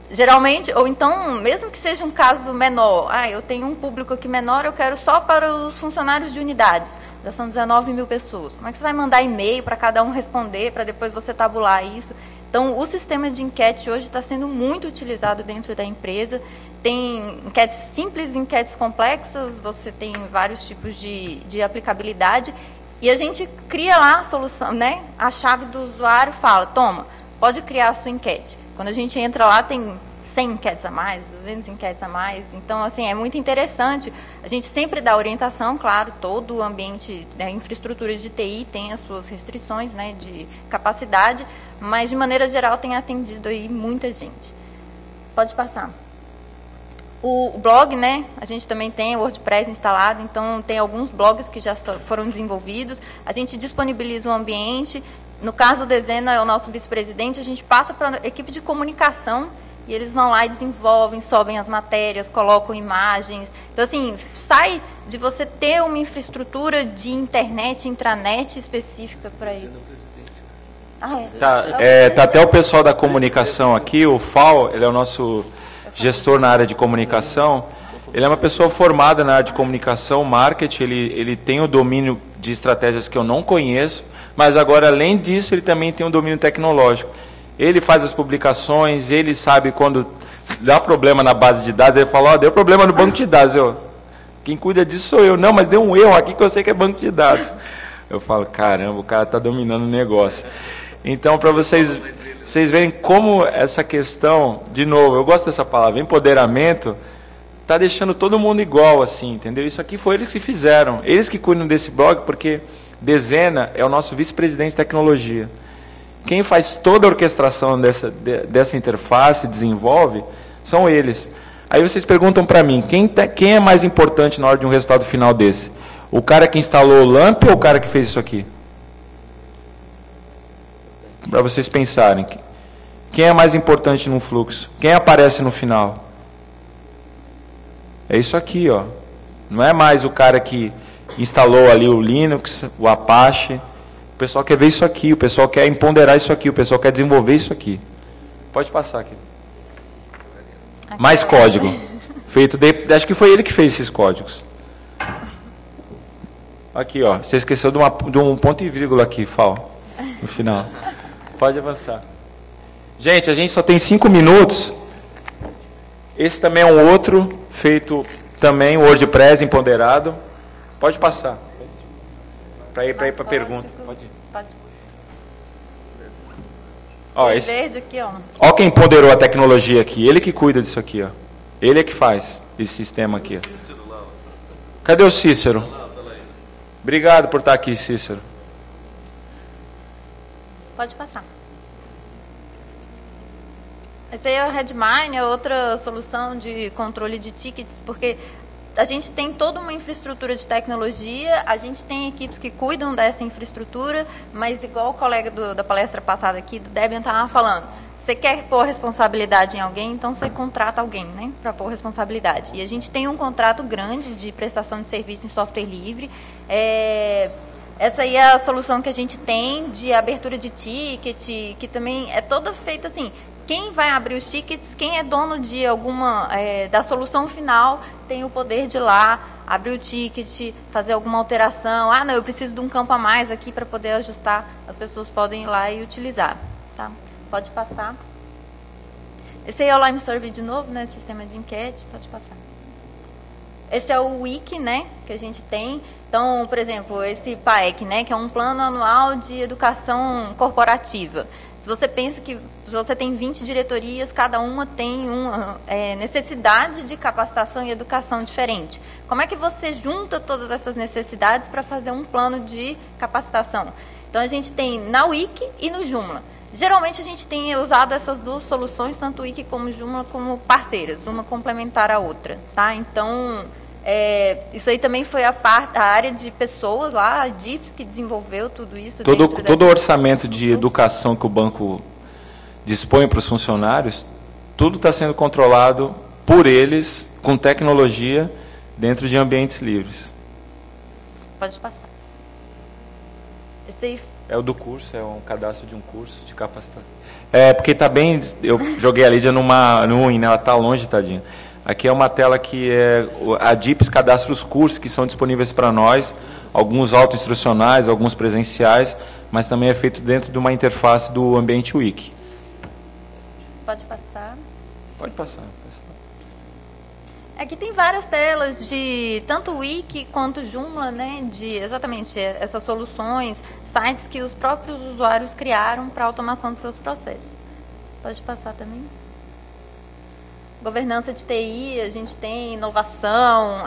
Geralmente, ou então, mesmo que seja um caso menor, eu tenho um público aqui menor, eu quero só para os funcionários de unidades, já são 19 mil pessoas. Como é que você vai mandar e-mail para cada um responder, para depois você tabular isso? Então, o sistema de enquete hoje está sendo muito utilizado dentro da empresa. Tem enquetes simples, enquetes complexas, você tem vários tipos de aplicabilidade, e a gente cria lá a solução, né? A chave do usuário fala, toma, pode criar a sua enquete. Quando a gente entra lá, tem 100 enquetes a mais, 200 enquetes a mais. Então, assim, é muito interessante. A gente sempre dá orientação, claro, todo o ambiente, a infraestrutura de TI tem as suas restrições, né, de capacidade, mas, de maneira geral, tem atendido aí muita gente. Pode passar. O blog, né, a gente também tem o WordPress instalado, então tem alguns blogs que já foram desenvolvidos. A gente disponibiliza o ambiente. No caso do Dezena, é o nosso vice-presidente, a gente passa para a equipe de comunicação e eles vão lá e desenvolvem, sobem as matérias, colocam imagens. Então, assim, sai de você ter uma infraestrutura de internet, intranet específica para isso. Tá até o pessoal da comunicação aqui, o FAO, ele é o nosso gestor na área de comunicação. Ele é uma pessoa formada na área de comunicação, marketing, ele tem o domínio de estratégias que eu não conheço, mas agora, além disso, ele também tem um domínio tecnológico. Ele faz as publicações, ele sabe quando dá problema na base de dados, ele fala, deu problema no banco de dados. Quem cuida disso sou eu. Não, mas deu um erro aqui que eu sei que é banco de dados. Eu falo, caramba, o cara está dominando o negócio. Então, para vocês verem como essa questão, de novo, eu gosto dessa palavra, empoderamento, está deixando todo mundo igual, assim, entendeu? Isso aqui foi eles que fizeram, eles que cuidam desse blog, porque Dezena é o nosso vice-presidente de tecnologia. Quem faz toda a orquestração dessa interface, desenvolve, são eles. Aí vocês perguntam para mim, quem é mais importante na hora de um resultado final desse? O cara que instalou o LAMP ou o cara que fez isso aqui? Para vocês pensarem. Quem é mais importante num fluxo? Quem aparece no final? É isso aqui, ó. Não é mais o cara que instalou ali o Linux, o Apache. O pessoal quer ver isso aqui, o pessoal quer empoderar isso aqui, o pessoal quer desenvolver isso aqui. Pode passar aqui. Mais código. Acho que foi ele que fez esses códigos. Aqui, ó. Você esqueceu de um ponto e vírgula aqui, Fal, no final. Pode avançar. Gente, a gente só tem 5 minutos. Esse também é um outro, feito também, o WordPress empoderado. Pode passar. Para ir para a pergunta. Pode ir. Pode. Ó, verde aqui, ó. Ó quem empoderou a tecnologia aqui. Ele que cuida disso aqui, ó. Ele é que faz esse sistema aqui. Cadê o Cícero? Obrigado por estar aqui, Cícero. Pode passar. Essa aí é o Redmine, é outra solução de controle de tickets, porque a gente tem toda uma infraestrutura de tecnologia, a gente tem equipes que cuidam dessa infraestrutura, mas igual o colega da palestra passada aqui, do Debian, estava falando, você quer pôr responsabilidade em alguém, então você contrata alguém, né, para pôr responsabilidade. E a gente tem um contrato grande de prestação de serviço em software livre. Essa aí é a solução que a gente tem de abertura de ticket, que também é toda feita assim. Quem vai abrir os tickets, quem é dono de alguma da solução final, tem o poder de ir lá, abrir o ticket, fazer alguma alteração. Não, eu preciso de um campo a mais aqui para poder ajustar. As pessoas podem ir lá e utilizar. Tá? Pode passar. Esse aí é o Lime Survey de novo, né? Sistema de enquete. Pode passar. Esse é o Wiki, né? Que a gente tem. Então, por exemplo, esse PAEC, né? Que é um plano anual de educação corporativa. Se você pensa que você tem 20 diretorias, cada uma tem uma necessidade de capacitação e educação diferente. Como é que você junta todas essas necessidades para fazer um plano de capacitação? Então, a gente tem na Wiki e no Joomla. Geralmente, a gente tem usado essas duas soluções, tanto o Wiki como o Joomla, como parceiras, uma complementar a outra. Tá? Então, isso aí também foi a área de pessoas lá, a DIPS, que desenvolveu tudo isso. Todo o orçamento de educação que o banco dispõe para os funcionários, tudo está sendo controlado por eles, com tecnologia, dentro de ambientes livres. Pode passar. Esse aí... É o do curso, é um cadastro de um curso de capacitação. Porque está bem... Eu joguei a Lídia no Win, né? Ela está longe, tadinha. Aqui é uma tela que a DIPS cadastra os cursos que são disponíveis para nós, alguns autoinstrucionais, alguns presenciais, mas também é feito dentro de uma interface do ambiente Wiki. Pode passar. Pode passar. Aqui tem várias telas de tanto Wiki quanto Joomla, né, de exatamente essas soluções, sites que os próprios usuários criaram para automação dos seus processos. Pode passar também. Governança de TI, a gente tem inovação,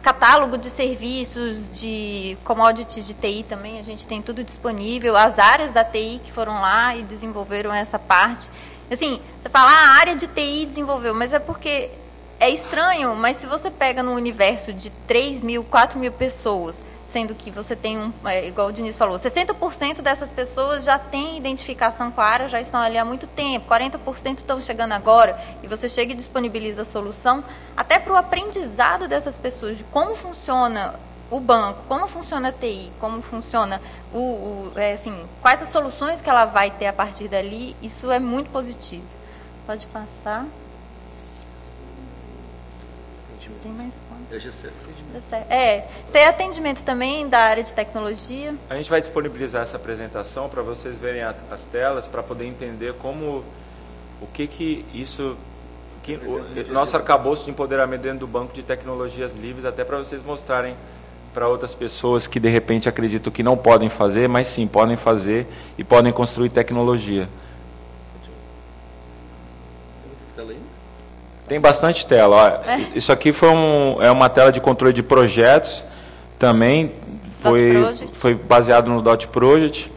catálogo de serviços, de commodities de TI também, a gente tem tudo disponível. As áreas da TI que foram lá e desenvolveram essa parte. Assim, você fala, a área de TI desenvolveu, mas é porque é estranho, mas se você pega no universo de 3.000, 4.000 pessoas, sendo que você tem, igual o Diniz falou, 60% dessas pessoas já têm identificação com a área, já estão ali há muito tempo, 40% estão chegando agora, e você chega e disponibiliza a solução, até para o aprendizado dessas pessoas, de como funciona o banco, como funciona a TI, como funciona assim, quais as soluções que ela vai ter a partir dali, isso é muito positivo. Pode passar. Tem mais quanto? Isso é atendimento também da área de tecnologia. A gente vai disponibilizar essa apresentação para vocês verem as telas, para poder entender como, nosso arcabouço de empoderamento dentro do Banco de Tecnologias Livres, até para vocês mostrarem para outras pessoas que de repente acreditam que não podem fazer, mas sim, podem fazer e podem construir tecnologia. Tem bastante tela. Ó. Isso aqui é uma tela de controle de projetos, também foi baseado no Dot Project,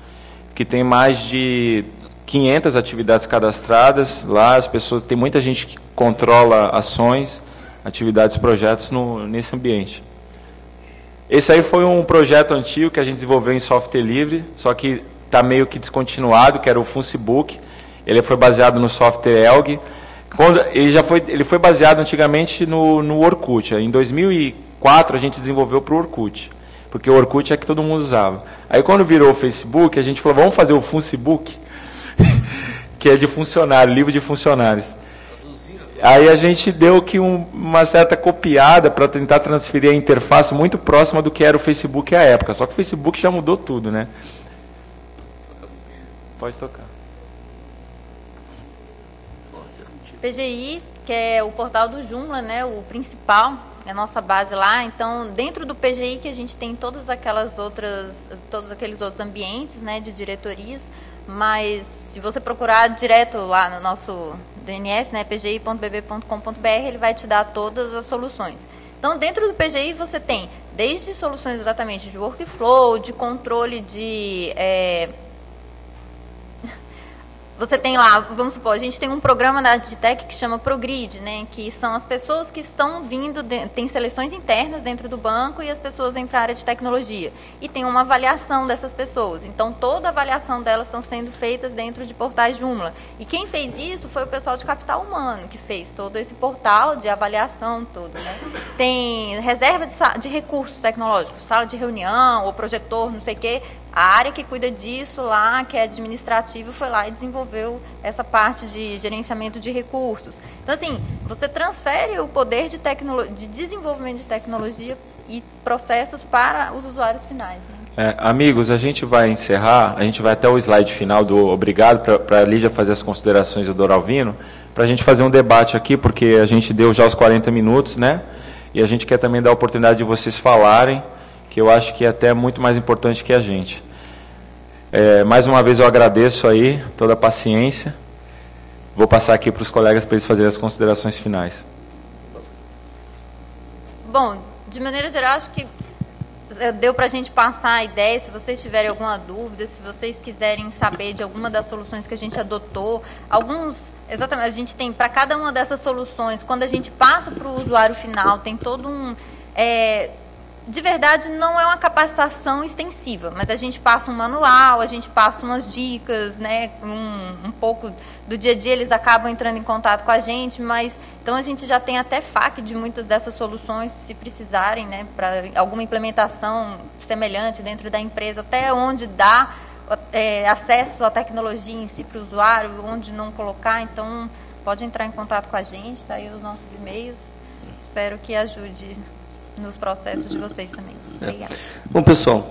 que tem mais de 500 atividades cadastradas. Lá as pessoas, tem muita gente que controla ações, atividades, projetos nesse ambiente. Esse aí foi um projeto antigo que a gente desenvolveu em software livre, só que está meio que descontinuado, que era o FunciBook. Ele foi baseado no software Elg. Ele foi baseado antigamente no Orkut. Em 2004 a gente desenvolveu para o Orkut, porque o Orkut é que todo mundo usava. Aí quando virou o Facebook, a gente falou, vamos fazer o FunciBook, que é de funcionário, livro de funcionários. Aí a gente deu que uma certa copiada para tentar transferir a interface muito próxima do que era o Facebook à época. Só que o Facebook já mudou tudo, né? Pode tocar. PGI, que é o portal do Joomla, né, o principal, é a nossa base lá. Então, dentro do PGI que a gente tem todos aqueles outros ambientes, né, de diretorias, mas se você procurar direto lá no nosso DNS, né, pgi.bb.com.br, ele vai te dar todas as soluções. Então, dentro do PGI você tem desde soluções exatamente de workflow, de controle de... Você tem lá, vamos supor, a gente tem um programa da Adtech que chama Progrid, né, que são as pessoas que estão vindo, tem seleções internas dentro do banco e as pessoas vêm para a área de tecnologia. E tem uma avaliação dessas pessoas. Então, toda a avaliação delas estão sendo feitas dentro de portais Joomla. E quem fez isso foi o pessoal de capital humano, que fez todo esse portal de avaliação todo, né. Tem reserva de recursos tecnológicos, sala de reunião, ou projetor, não sei o quê. A área que cuida disso lá, que é administrativa, foi lá e desenvolveu essa parte de gerenciamento de recursos. Então, assim, você transfere o poder de desenvolvimento de tecnologia e processos para os usuários finais, né? Amigos, a gente vai encerrar, a gente vai até o slide final do obrigado, para a Lígia fazer as considerações do Doralvino, para a gente fazer um debate aqui, porque a gente deu já os 40 minutos, né? E a gente quer também dar a oportunidade de vocês falarem, que eu acho que é até muito mais importante que a gente. Mais uma vez eu agradeço aí toda a paciência. Vou passar aqui para os colegas para eles fazerem as considerações finais. Bom, de maneira geral, acho que deu para a gente passar a ideia. Se vocês tiverem alguma dúvida, se vocês quiserem saber de alguma das soluções que a gente adotou, exatamente, a gente tem para cada uma dessas soluções, quando a gente passa para o usuário final, tem todo de verdade, não é uma capacitação extensiva, mas a gente passa um manual, a gente passa umas dicas, né, um pouco do dia a dia, eles acabam entrando em contato com a gente, mas então a gente já tem até FAQ de muitas dessas soluções, se precisarem, né, para alguma implementação semelhante dentro da empresa, até onde dá acesso à tecnologia em si para o usuário, onde não colocar. Então, pode entrar em contato com a gente, tá aí os nossos e-mails, espero que ajude nos processos de vocês também. Obrigada. Bom, pessoal,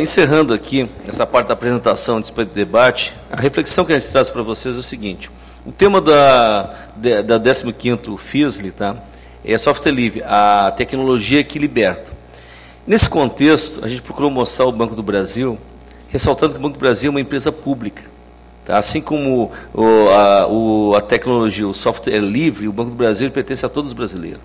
encerrando aqui essa parte da apresentação desse debate, a reflexão que a gente traz para vocês é o seguinte: o tema da 15º FISLI, tá, é software livre, a tecnologia que liberta. Nesse contexto, a gente procurou mostrar o Banco do Brasil, ressaltando que o Banco do Brasil é uma empresa pública. Tá? Assim como a tecnologia, o software livre, o Banco do Brasil pertence a todos os brasileiros.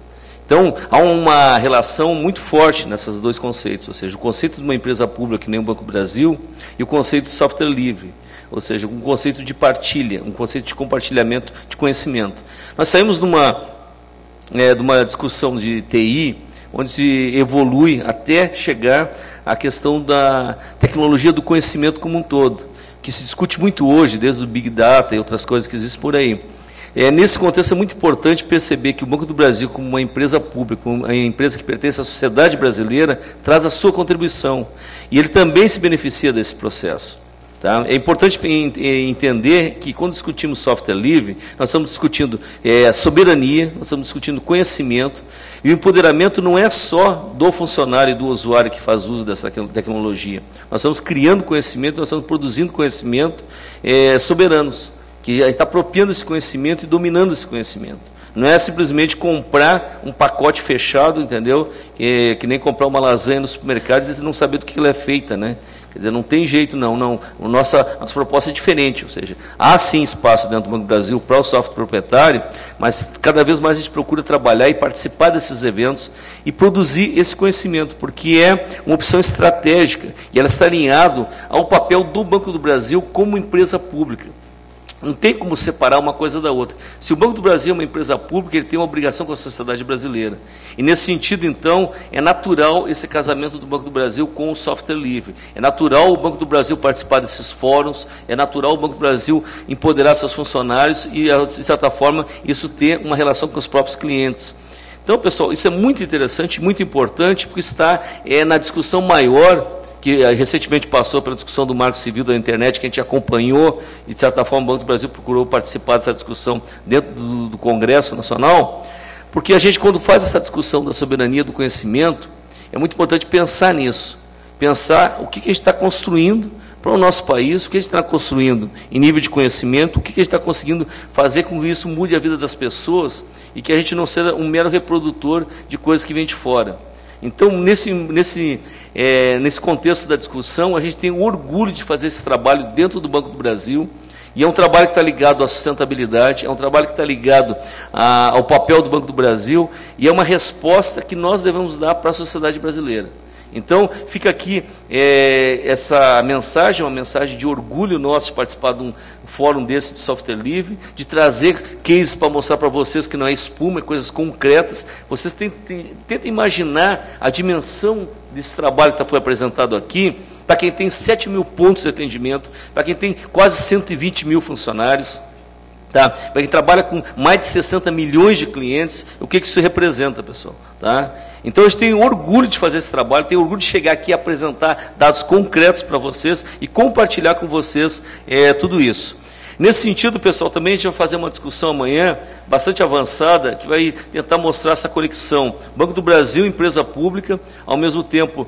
Então, há uma relação muito forte nesses dois conceitos, ou seja, o conceito de uma empresa pública, que nem o Banco do Brasil, e o conceito de software livre, ou seja, um conceito de partilha, um conceito de compartilhamento de conhecimento. Nós saímos de uma discussão de TI, onde se evolui até chegar à questão da tecnologia do conhecimento como um todo, que se discute muito hoje, desde o Big Data e outras coisas que existem por aí. Nesse contexto, é muito importante perceber que o Banco do Brasil, como uma empresa pública, uma empresa que pertence à sociedade brasileira, traz a sua contribuição. E ele também se beneficia desse processo. Tá? É importante entender que, quando discutimos software livre, nós estamos discutindo soberania, nós estamos discutindo conhecimento, e o empoderamento não é só do funcionário e do usuário que faz uso dessa tecnologia. Nós estamos criando conhecimento, nós estamos produzindo conhecimento soberanos, que está apropriando esse conhecimento e dominando esse conhecimento. Não é simplesmente comprar um pacote fechado, entendeu? Que nem comprar uma lasanha no supermercado e não saber do que ela é feita, né? Quer dizer, não tem jeito, não. Nossa proposta é diferente, ou seja, há sim espaço dentro do Banco do Brasil para o software proprietário, mas cada vez mais a gente procura trabalhar e participar desses eventos e produzir esse conhecimento, porque é uma opção estratégica e ela está alinhado ao papel do Banco do Brasil como empresa pública. Não tem como separar uma coisa da outra. Se o Banco do Brasil é uma empresa pública, ele tem uma obrigação com a sociedade brasileira. E, nesse sentido, então, é natural esse casamento do Banco do Brasil com o software livre. É natural o Banco do Brasil participar desses fóruns, é natural o Banco do Brasil empoderar seus funcionários e, de certa forma, isso ter uma relação com os próprios clientes. Então, pessoal, isso é muito interessante, muito importante, porque está na discussão maior que recentemente passou pela discussão do Marco Civil da Internet, que a gente acompanhou, e, de certa forma, o Banco do Brasil procurou participar dessa discussão dentro do Congresso Nacional, porque a gente, quando faz essa discussão da soberania do conhecimento, é muito importante pensar nisso, pensar o que a gente está construindo para o nosso país, o que a gente está construindo em nível de conhecimento, o que a gente está conseguindo fazer com que isso mude a vida das pessoas e que a gente não seja um mero reprodutor de coisas que vêm de fora. Então, nesse contexto da discussão, a gente tem o orgulho de fazer esse trabalho dentro do Banco do Brasil, e é um trabalho que está ligado à sustentabilidade, é um trabalho que está ligado ao papel do Banco do Brasil, e é uma resposta que nós devemos dar para a sociedade brasileira. Então, fica aqui essa mensagem, uma mensagem de orgulho nosso de participar de um fórum desse de software livre, de trazer cases para mostrar para vocês que não é espuma, é coisas concretas. Vocês tentem imaginar a dimensão desse trabalho que foi apresentado aqui, para quem tem 7 mil pontos de atendimento, para quem tem quase 120 mil funcionários, tá? Para quem trabalha com mais de 60 milhões de clientes, o que isso representa, pessoal? Tá? Então, a gente tem orgulho de fazer esse trabalho, tem orgulho de chegar aqui e apresentar dados concretos para vocês e compartilhar com vocês tudo isso. Nesse sentido, pessoal, também a gente vai fazer uma discussão amanhã, bastante avançada, que vai tentar mostrar essa conexão. Banco do Brasil, empresa pública, ao mesmo tempo,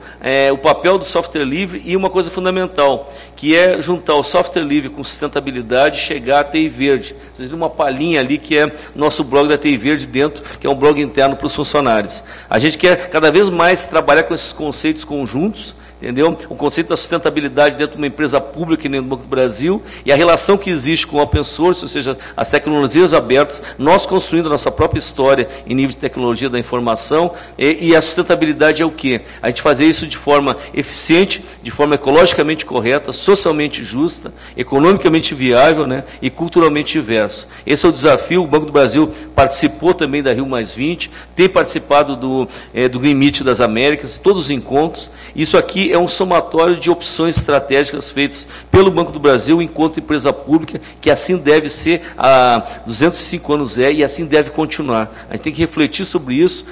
o papel do software livre e uma coisa fundamental, que é juntar o software livre com sustentabilidade e chegar à TI Verde. Tem uma palhinha ali que é nosso blog da TI Verde dentro, que é um blog interno para os funcionários. A gente quer cada vez mais trabalhar com esses conceitos conjuntos, entendeu? O conceito da sustentabilidade dentro de uma empresa pública, que nem do Banco do Brasil, e a relação que existe com o open source, ou seja, as tecnologias abertas, nós construindo a nossa própria história em nível de tecnologia da informação, e a sustentabilidade é o quê? A gente fazer isso de forma eficiente, de forma ecologicamente correta, socialmente justa, economicamente viável, né, e culturalmente diverso. Esse é o desafio. O Banco do Brasil participou também da Rio+20, tem participado do Green Meet das Américas, todos os encontros. Isso aqui é um somatório de opções estratégicas feitas pelo Banco do Brasil enquanto empresa pública, que assim deve ser, há 205 anos e assim deve continuar. A gente tem que refletir sobre isso,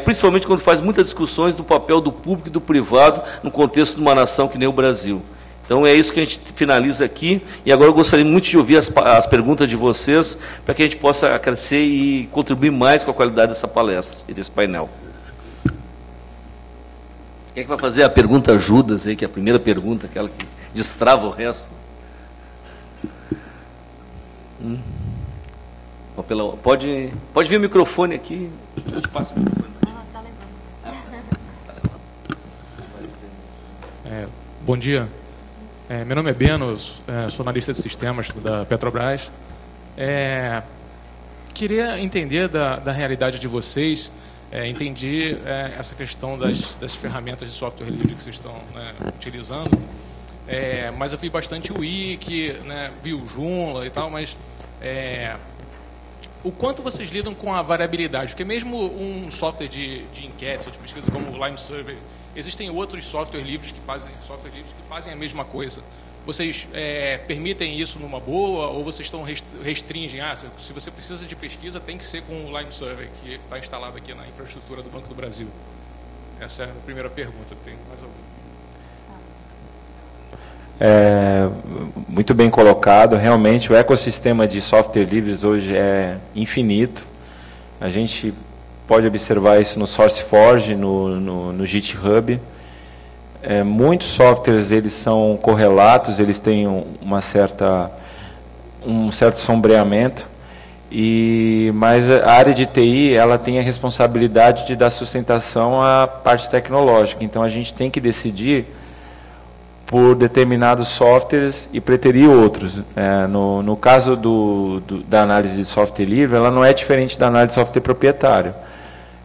principalmente quando faz muitas discussões do papel do público e do privado no contexto de uma nação que nem o Brasil. Então, é isso que a gente finaliza aqui, e agora eu gostaria muito de ouvir as perguntas de vocês, para que a gente possa crescer e contribuir mais com a qualidade dessa palestra e desse painel. Quem é que vai fazer a pergunta Judas aí, que é a primeira pergunta, aquela que destrava o resto? Pode vir o microfone aqui. Passa o microfone. Tá levando. Bom dia. Meu nome é Beno, sou analista de sistemas da Petrobras. Queria entender da realidade de vocês. Entendi essa questão das ferramentas de software livre que vocês estão utilizando, mas eu vi bastante o Wiki, vi o Joomla e tal, mas o quanto vocês lidam com a variabilidade? Porque mesmo um software de enquete, de pesquisa como o Lime Survey, existem outros software livres que fazem a mesma coisa. Vocês permitem isso numa boa ou vocês restringem? Se você precisa de pesquisa, tem que ser com o Lime Survey, que está instalado aqui na infraestrutura do Banco do Brasil. Essa é a primeira pergunta. Tem mais alguma? Muito bem colocado. Realmente, o ecossistema de software livres hoje é infinito. A gente pode observar isso no SourceForge, no GitHub. Muitos softwares eles são correlatos, eles têm um certo sombreamento, mas a área de TI ela tem a responsabilidade de dar sustentação à parte tecnológica. Então a gente tem que decidir por determinados softwares e preterir outros. No caso da análise de software livre, ela não é diferente da análise de software proprietário.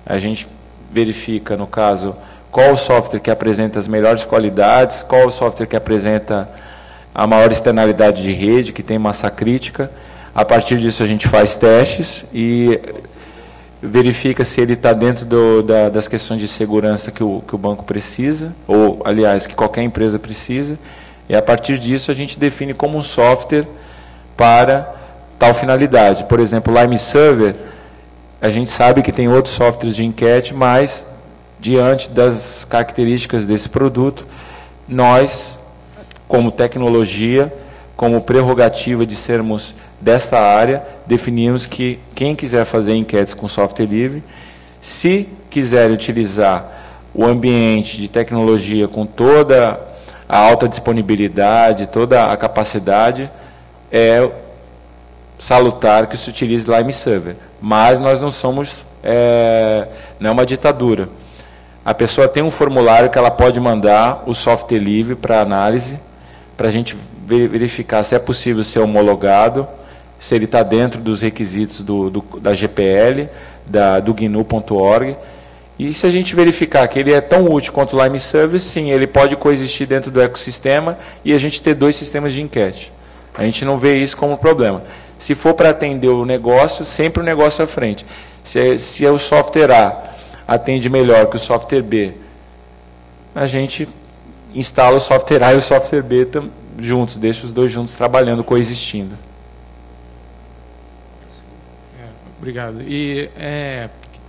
A gente verifica, no caso, qual o software que apresenta as melhores qualidades, qual o software que apresenta a maior externalidade de rede, que tem massa crítica. A partir disso a gente faz testes e verifica se ele está dentro das questões de segurança que o banco precisa, ou, aliás, que qualquer empresa precisa, e a partir disso a gente define como um software para tal finalidade. Por exemplo, o Lime Server, a gente sabe que tem outros softwares de enquete, mas diante das características desse produto, nós, como tecnologia, como prerrogativa de sermos desta área, definimos que quem quiser fazer enquetes com software livre, se quiser utilizar o ambiente de tecnologia com toda a alta disponibilidade, toda a capacidade, é salutar que se utilize Lime Server. Mas nós não somos, não é uma ditadura. A pessoa tem um formulário que ela pode mandar o software livre para análise, para a gente verificar se é possível ser homologado, se ele está dentro dos requisitos da GPL, do GNU.org. E se a gente verificar que ele é tão útil quanto o Lime Service, sim, ele pode coexistir dentro do ecossistema e a gente ter 2 sistemas de enquete. A gente não vê isso como problema. Se for para atender o negócio, sempre o negócio à frente. Se o software A atende melhor que o software B, a gente instala o software A e o software B juntos, deixa os dois juntos trabalhando, coexistindo. Obrigado. E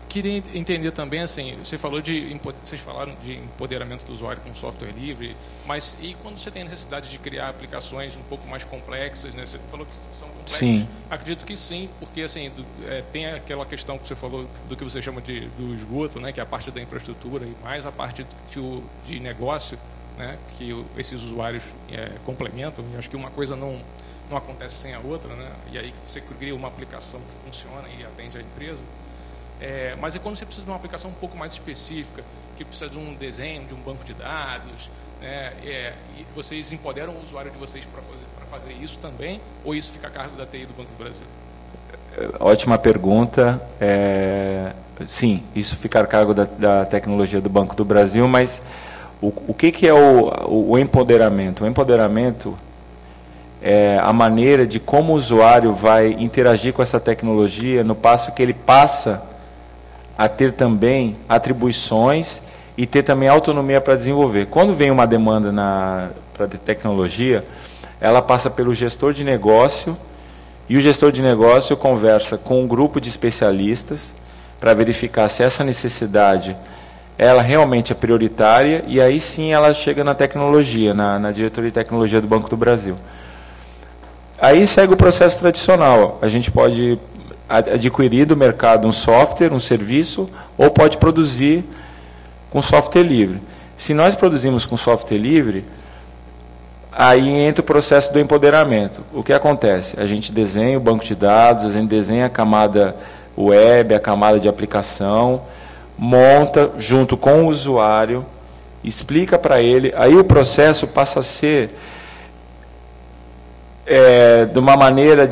queria entender também, assim, vocês falaram de empoderamento do usuário com software livre, mas e quando você tem necessidade de criar aplicações um pouco mais complexas, né? Você falou que são complexas? Sim. Acredito que sim, porque assim, tem aquela questão que você falou do que você chama do esgoto, né? Que é a parte da infraestrutura e mais a parte de negócio, né? Que esses usuários complementam, e acho que uma coisa não acontece sem a outra, né? E aí você cria uma aplicação que funciona e atende a empresa. Mas é quando você precisa de uma aplicação um pouco mais específica, que precisa de um desenho, de um banco de dados, né? E vocês empoderam o usuário de vocês para fazer isso também, ou isso fica a cargo da TI do Banco do Brasil? Ótima pergunta. Sim, isso fica a cargo da tecnologia do Banco do Brasil, mas o que é o empoderamento? O empoderamento é a maneira de como o usuário vai interagir com essa tecnologia no passo que ele passa a ter também atribuições e ter também autonomia para desenvolver. Quando vem uma demanda para tecnologia, ela passa pelo gestor de negócio, e o gestor de negócio conversa com um grupo de especialistas para verificar se essa necessidade ela realmente é prioritária, e aí sim ela chega na tecnologia, na diretoria de tecnologia do Banco do Brasil. Aí segue o processo tradicional. A gente pode adquirir do mercado um software, um serviço, ou pode produzir com software livre. Se nós produzimos com software livre, aí entra o processo do empoderamento. O que acontece? A gente desenha o banco de dados, a gente desenha a camada web, a camada de aplicação, monta junto com o usuário, explica para ele, aí o processo passa a ser de uma maneira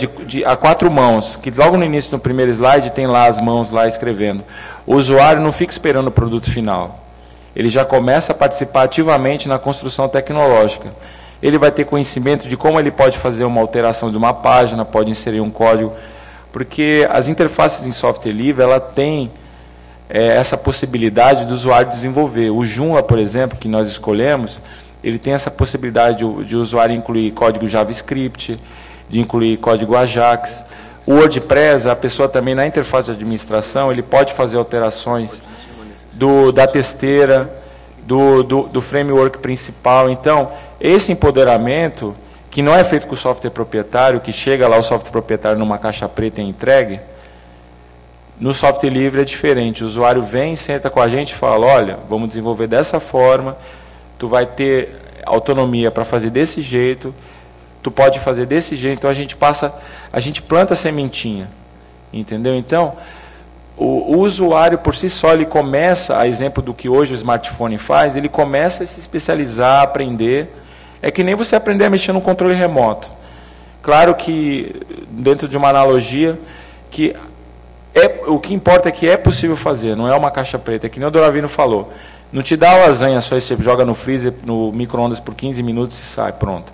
a 4 mãos, que logo no início, no primeiro slide, tem lá as mãos lá escrevendo. O usuário não fica esperando o produto final. Ele já começa a participar ativamente na construção tecnológica. Ele vai ter conhecimento de como ele pode fazer uma alteração de uma página, pode inserir um código, porque as interfaces em software livre, ela tem essa possibilidade do usuário desenvolver. O Joomla, por exemplo, que nós escolhemos, ele tem essa possibilidade de o usuário incluir código JavaScript, de incluir código Ajax. O WordPress, a pessoa também na interface de administração, ele pode fazer alterações da testeira, do framework principal. Então, esse empoderamento, que não é feito com o software proprietário, que chega lá o software proprietário numa caixa preta e é entregue, no software livre é diferente. O usuário vem, senta com a gente e fala, olha, vamos desenvolver dessa forma, tu vai ter autonomia para fazer desse jeito, tu pode fazer desse jeito. Então a gente planta a sementinha, entendeu? Então, o usuário por si só, ele começa, a exemplo do que hoje o smartphone faz, ele começa a se especializar, a aprender. É que nem você aprender a mexer no controle remoto. Claro que, dentro de uma analogia, que o que importa é que é possível fazer, não é uma caixa preta. É que nem o Doravino falou. Não te dá a lasanha só, você joga no freezer, no micro-ondas por 15 minutos e sai, pronto.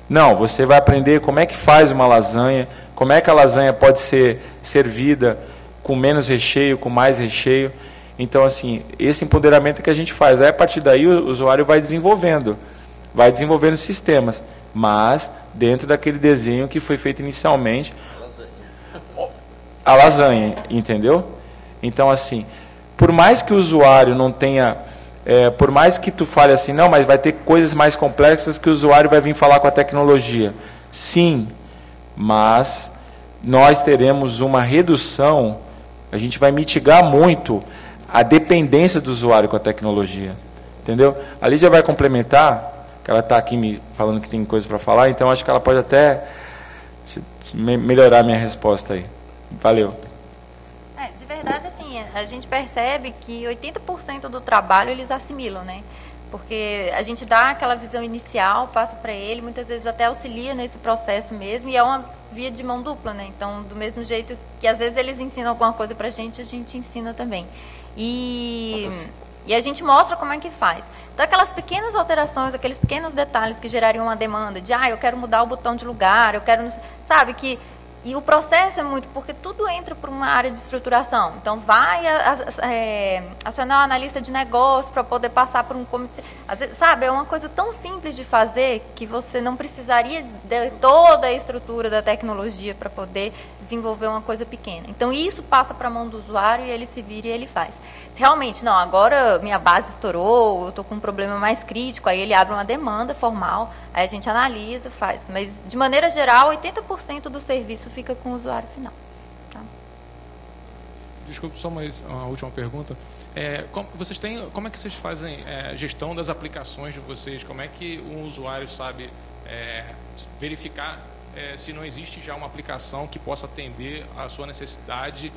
Não, você vai aprender como é que faz uma lasanha, como é que a lasanha pode ser servida com menos recheio, com mais recheio. Então, assim, esse empoderamento que a gente faz. Aí, a partir daí, o usuário vai desenvolvendo sistemas, mas dentro daquele desenho que foi feito inicialmente. A lasanha, entendeu? Então, assim, por mais que o usuário não tenha... por mais que tu fale assim, não, mas vai ter coisas mais complexas que o usuário vai vir falar com a tecnologia. Sim, mas nós teremos uma redução, a gente vai mitigar muito a dependência do usuário com a tecnologia. Entendeu? A Lídia vai complementar, que ela está aqui me falando que tem coisa para falar, então acho que ela pode até melhorar a minha resposta aí. Valeu. De verdade, assim, a gente percebe que 80% do trabalho eles assimilam, né? Porque a gente dá aquela visão inicial, passa para ele, muitas vezes até auxilia nesse processo mesmo, e é uma via de mão dupla, né? Então, do mesmo jeito que às vezes eles ensinam alguma coisa para a gente ensina também. E a gente mostra como é que faz. Então, aquelas pequenas alterações, aqueles pequenos detalhes que gerariam uma demanda de, eu quero mudar o botão de lugar, eu quero, sabe, que... E o processo é muito, porque tudo entra por uma área de estruturação. Então, vai acionar um analista de negócio para poder passar por um comitê. Às vezes, sabe, é uma coisa tão simples de fazer que você não precisaria de toda a estrutura da tecnologia para poder desenvolver uma coisa pequena. Então, isso passa para a mão do usuário e ele se vira e ele faz. Se realmente, não, agora minha base estourou, eu estou com um problema mais crítico, aí ele abre uma demanda formal, aí a gente analisa, faz. Mas, de maneira geral, 80% do serviço fica com o usuário final. Tá? Desculpe, só uma última pergunta. Como é que vocês fazem gestão das aplicações de vocês? Como é que um usuário sabe verificar se não existe já uma aplicação que possa atender a sua necessidade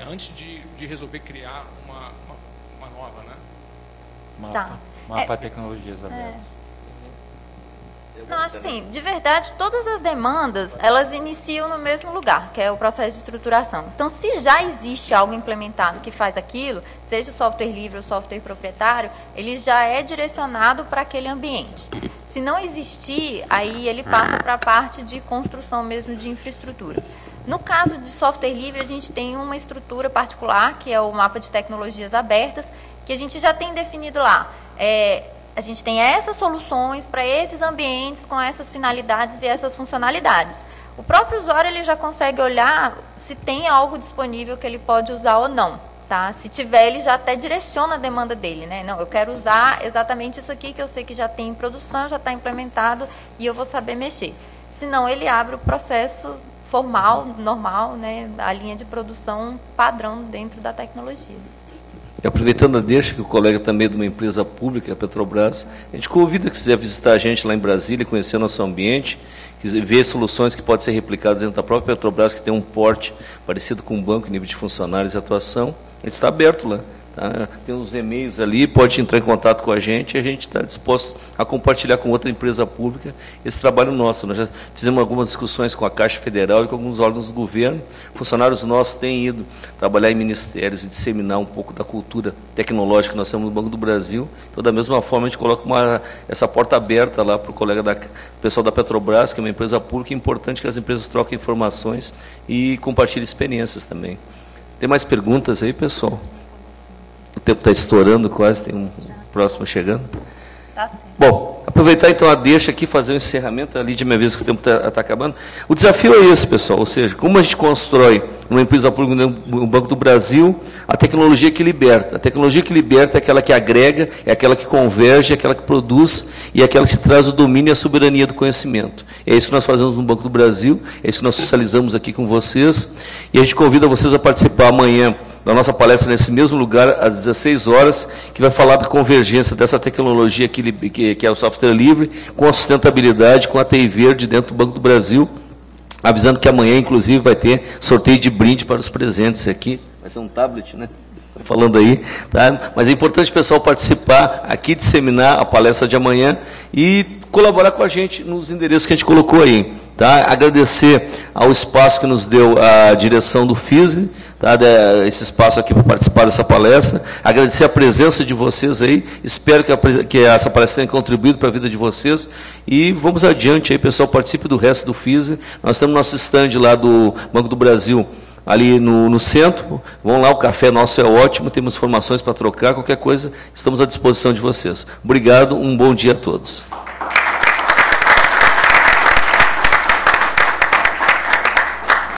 antes de resolver criar uma nova, né? Mapa tecnologias abertas. Não, acho assim, de verdade, todas as demandas, elas iniciam no mesmo lugar, que é o processo de estruturação. Então, se já existe algo implementado que faz aquilo, seja o software livre ou software proprietário, ele já é direcionado para aquele ambiente. Se não existir, aí ele passa para a parte de construção mesmo de infraestrutura. No caso de software livre, a gente tem uma estrutura particular, que é o mapa de tecnologias abertas, que a gente já tem definido lá. A gente tem essas soluções para esses ambientes com essas finalidades e essas funcionalidades. O próprio usuário ele já consegue olhar se tem algo disponível que ele pode usar ou não. Tá? Se tiver, ele já até direciona a demanda dele. Né? Não, eu quero usar exatamente isso aqui que eu sei que já tem em produção, já está implementado e eu vou saber mexer. Senão, ele abre o processo formal, normal, né? A linha de produção padrão dentro da tecnologia. E aproveitando a deixa que o colega também é de uma empresa pública, a Petrobras, a gente convida que quiser visitar a gente lá em Brasília, conhecer nosso ambiente, ver soluções que podem ser replicadas dentro da própria Petrobras, que tem um porte parecido com um banco em nível de funcionários e atuação. A gente está aberto lá. Tá? Tem uns e-mails ali, pode entrar em contato com a gente e a gente está disposto a compartilhar com outra empresa pública esse trabalho nosso. Nós já fizemos algumas discussões com a Caixa Federal e com alguns órgãos do governo. Funcionários nossos têm ido trabalhar em ministérios e disseminar um pouco da cultura tecnológica que nós temos no Banco do Brasil. Então, da mesma forma, a gente coloca essa porta aberta lá para o colega pessoal da Petrobras, que é uma empresa pública, é importante que as empresas troquem informações e compartilhem experiências também. Tem mais perguntas aí, pessoal? O tempo está estourando quase, tem um próximo chegando. Tá sim. Bom, aproveitar então a deixa aqui, fazer um encerramento, a Lídia me avisa que o tempo está acabando. O desafio é esse, pessoal, ou seja, como a gente constrói uma empresa pública no Banco do Brasil, a tecnologia que liberta. A tecnologia que liberta é aquela que agrega, é aquela que converge, é aquela que produz e é aquela que traz o domínio e a soberania do conhecimento. É isso que nós fazemos no Banco do Brasil, é isso que nós socializamos aqui com vocês, e a gente convida vocês a participar amanhã da nossa palestra nesse mesmo lugar, às 16 horas, que vai falar da convergência dessa tecnologia que é o software livre, com a sustentabilidade, com a TI Verde dentro do Banco do Brasil, avisando que amanhã, inclusive, vai ter sorteio de brinde para os presentes aqui. Vai ser um tablet, né? Falando aí, tá? Mas é importante o pessoal participar aqui, disseminar a palestra de amanhã e colaborar com a gente nos endereços que a gente colocou aí. Tá? Agradecer ao espaço que nos deu a direção do FISE, tá? Esse espaço aqui para participar dessa palestra. Agradecer a presença de vocês aí. Espero que essa palestra tenha contribuído para a vida de vocês. E vamos adiante aí, pessoal, participe do resto do FISE. Nós temos nosso stand lá do Banco do Brasil, ali no centro. Vão lá, o café nosso é ótimo, temos informações para trocar, qualquer coisa, estamos à disposição de vocês. Obrigado, um bom dia a todos.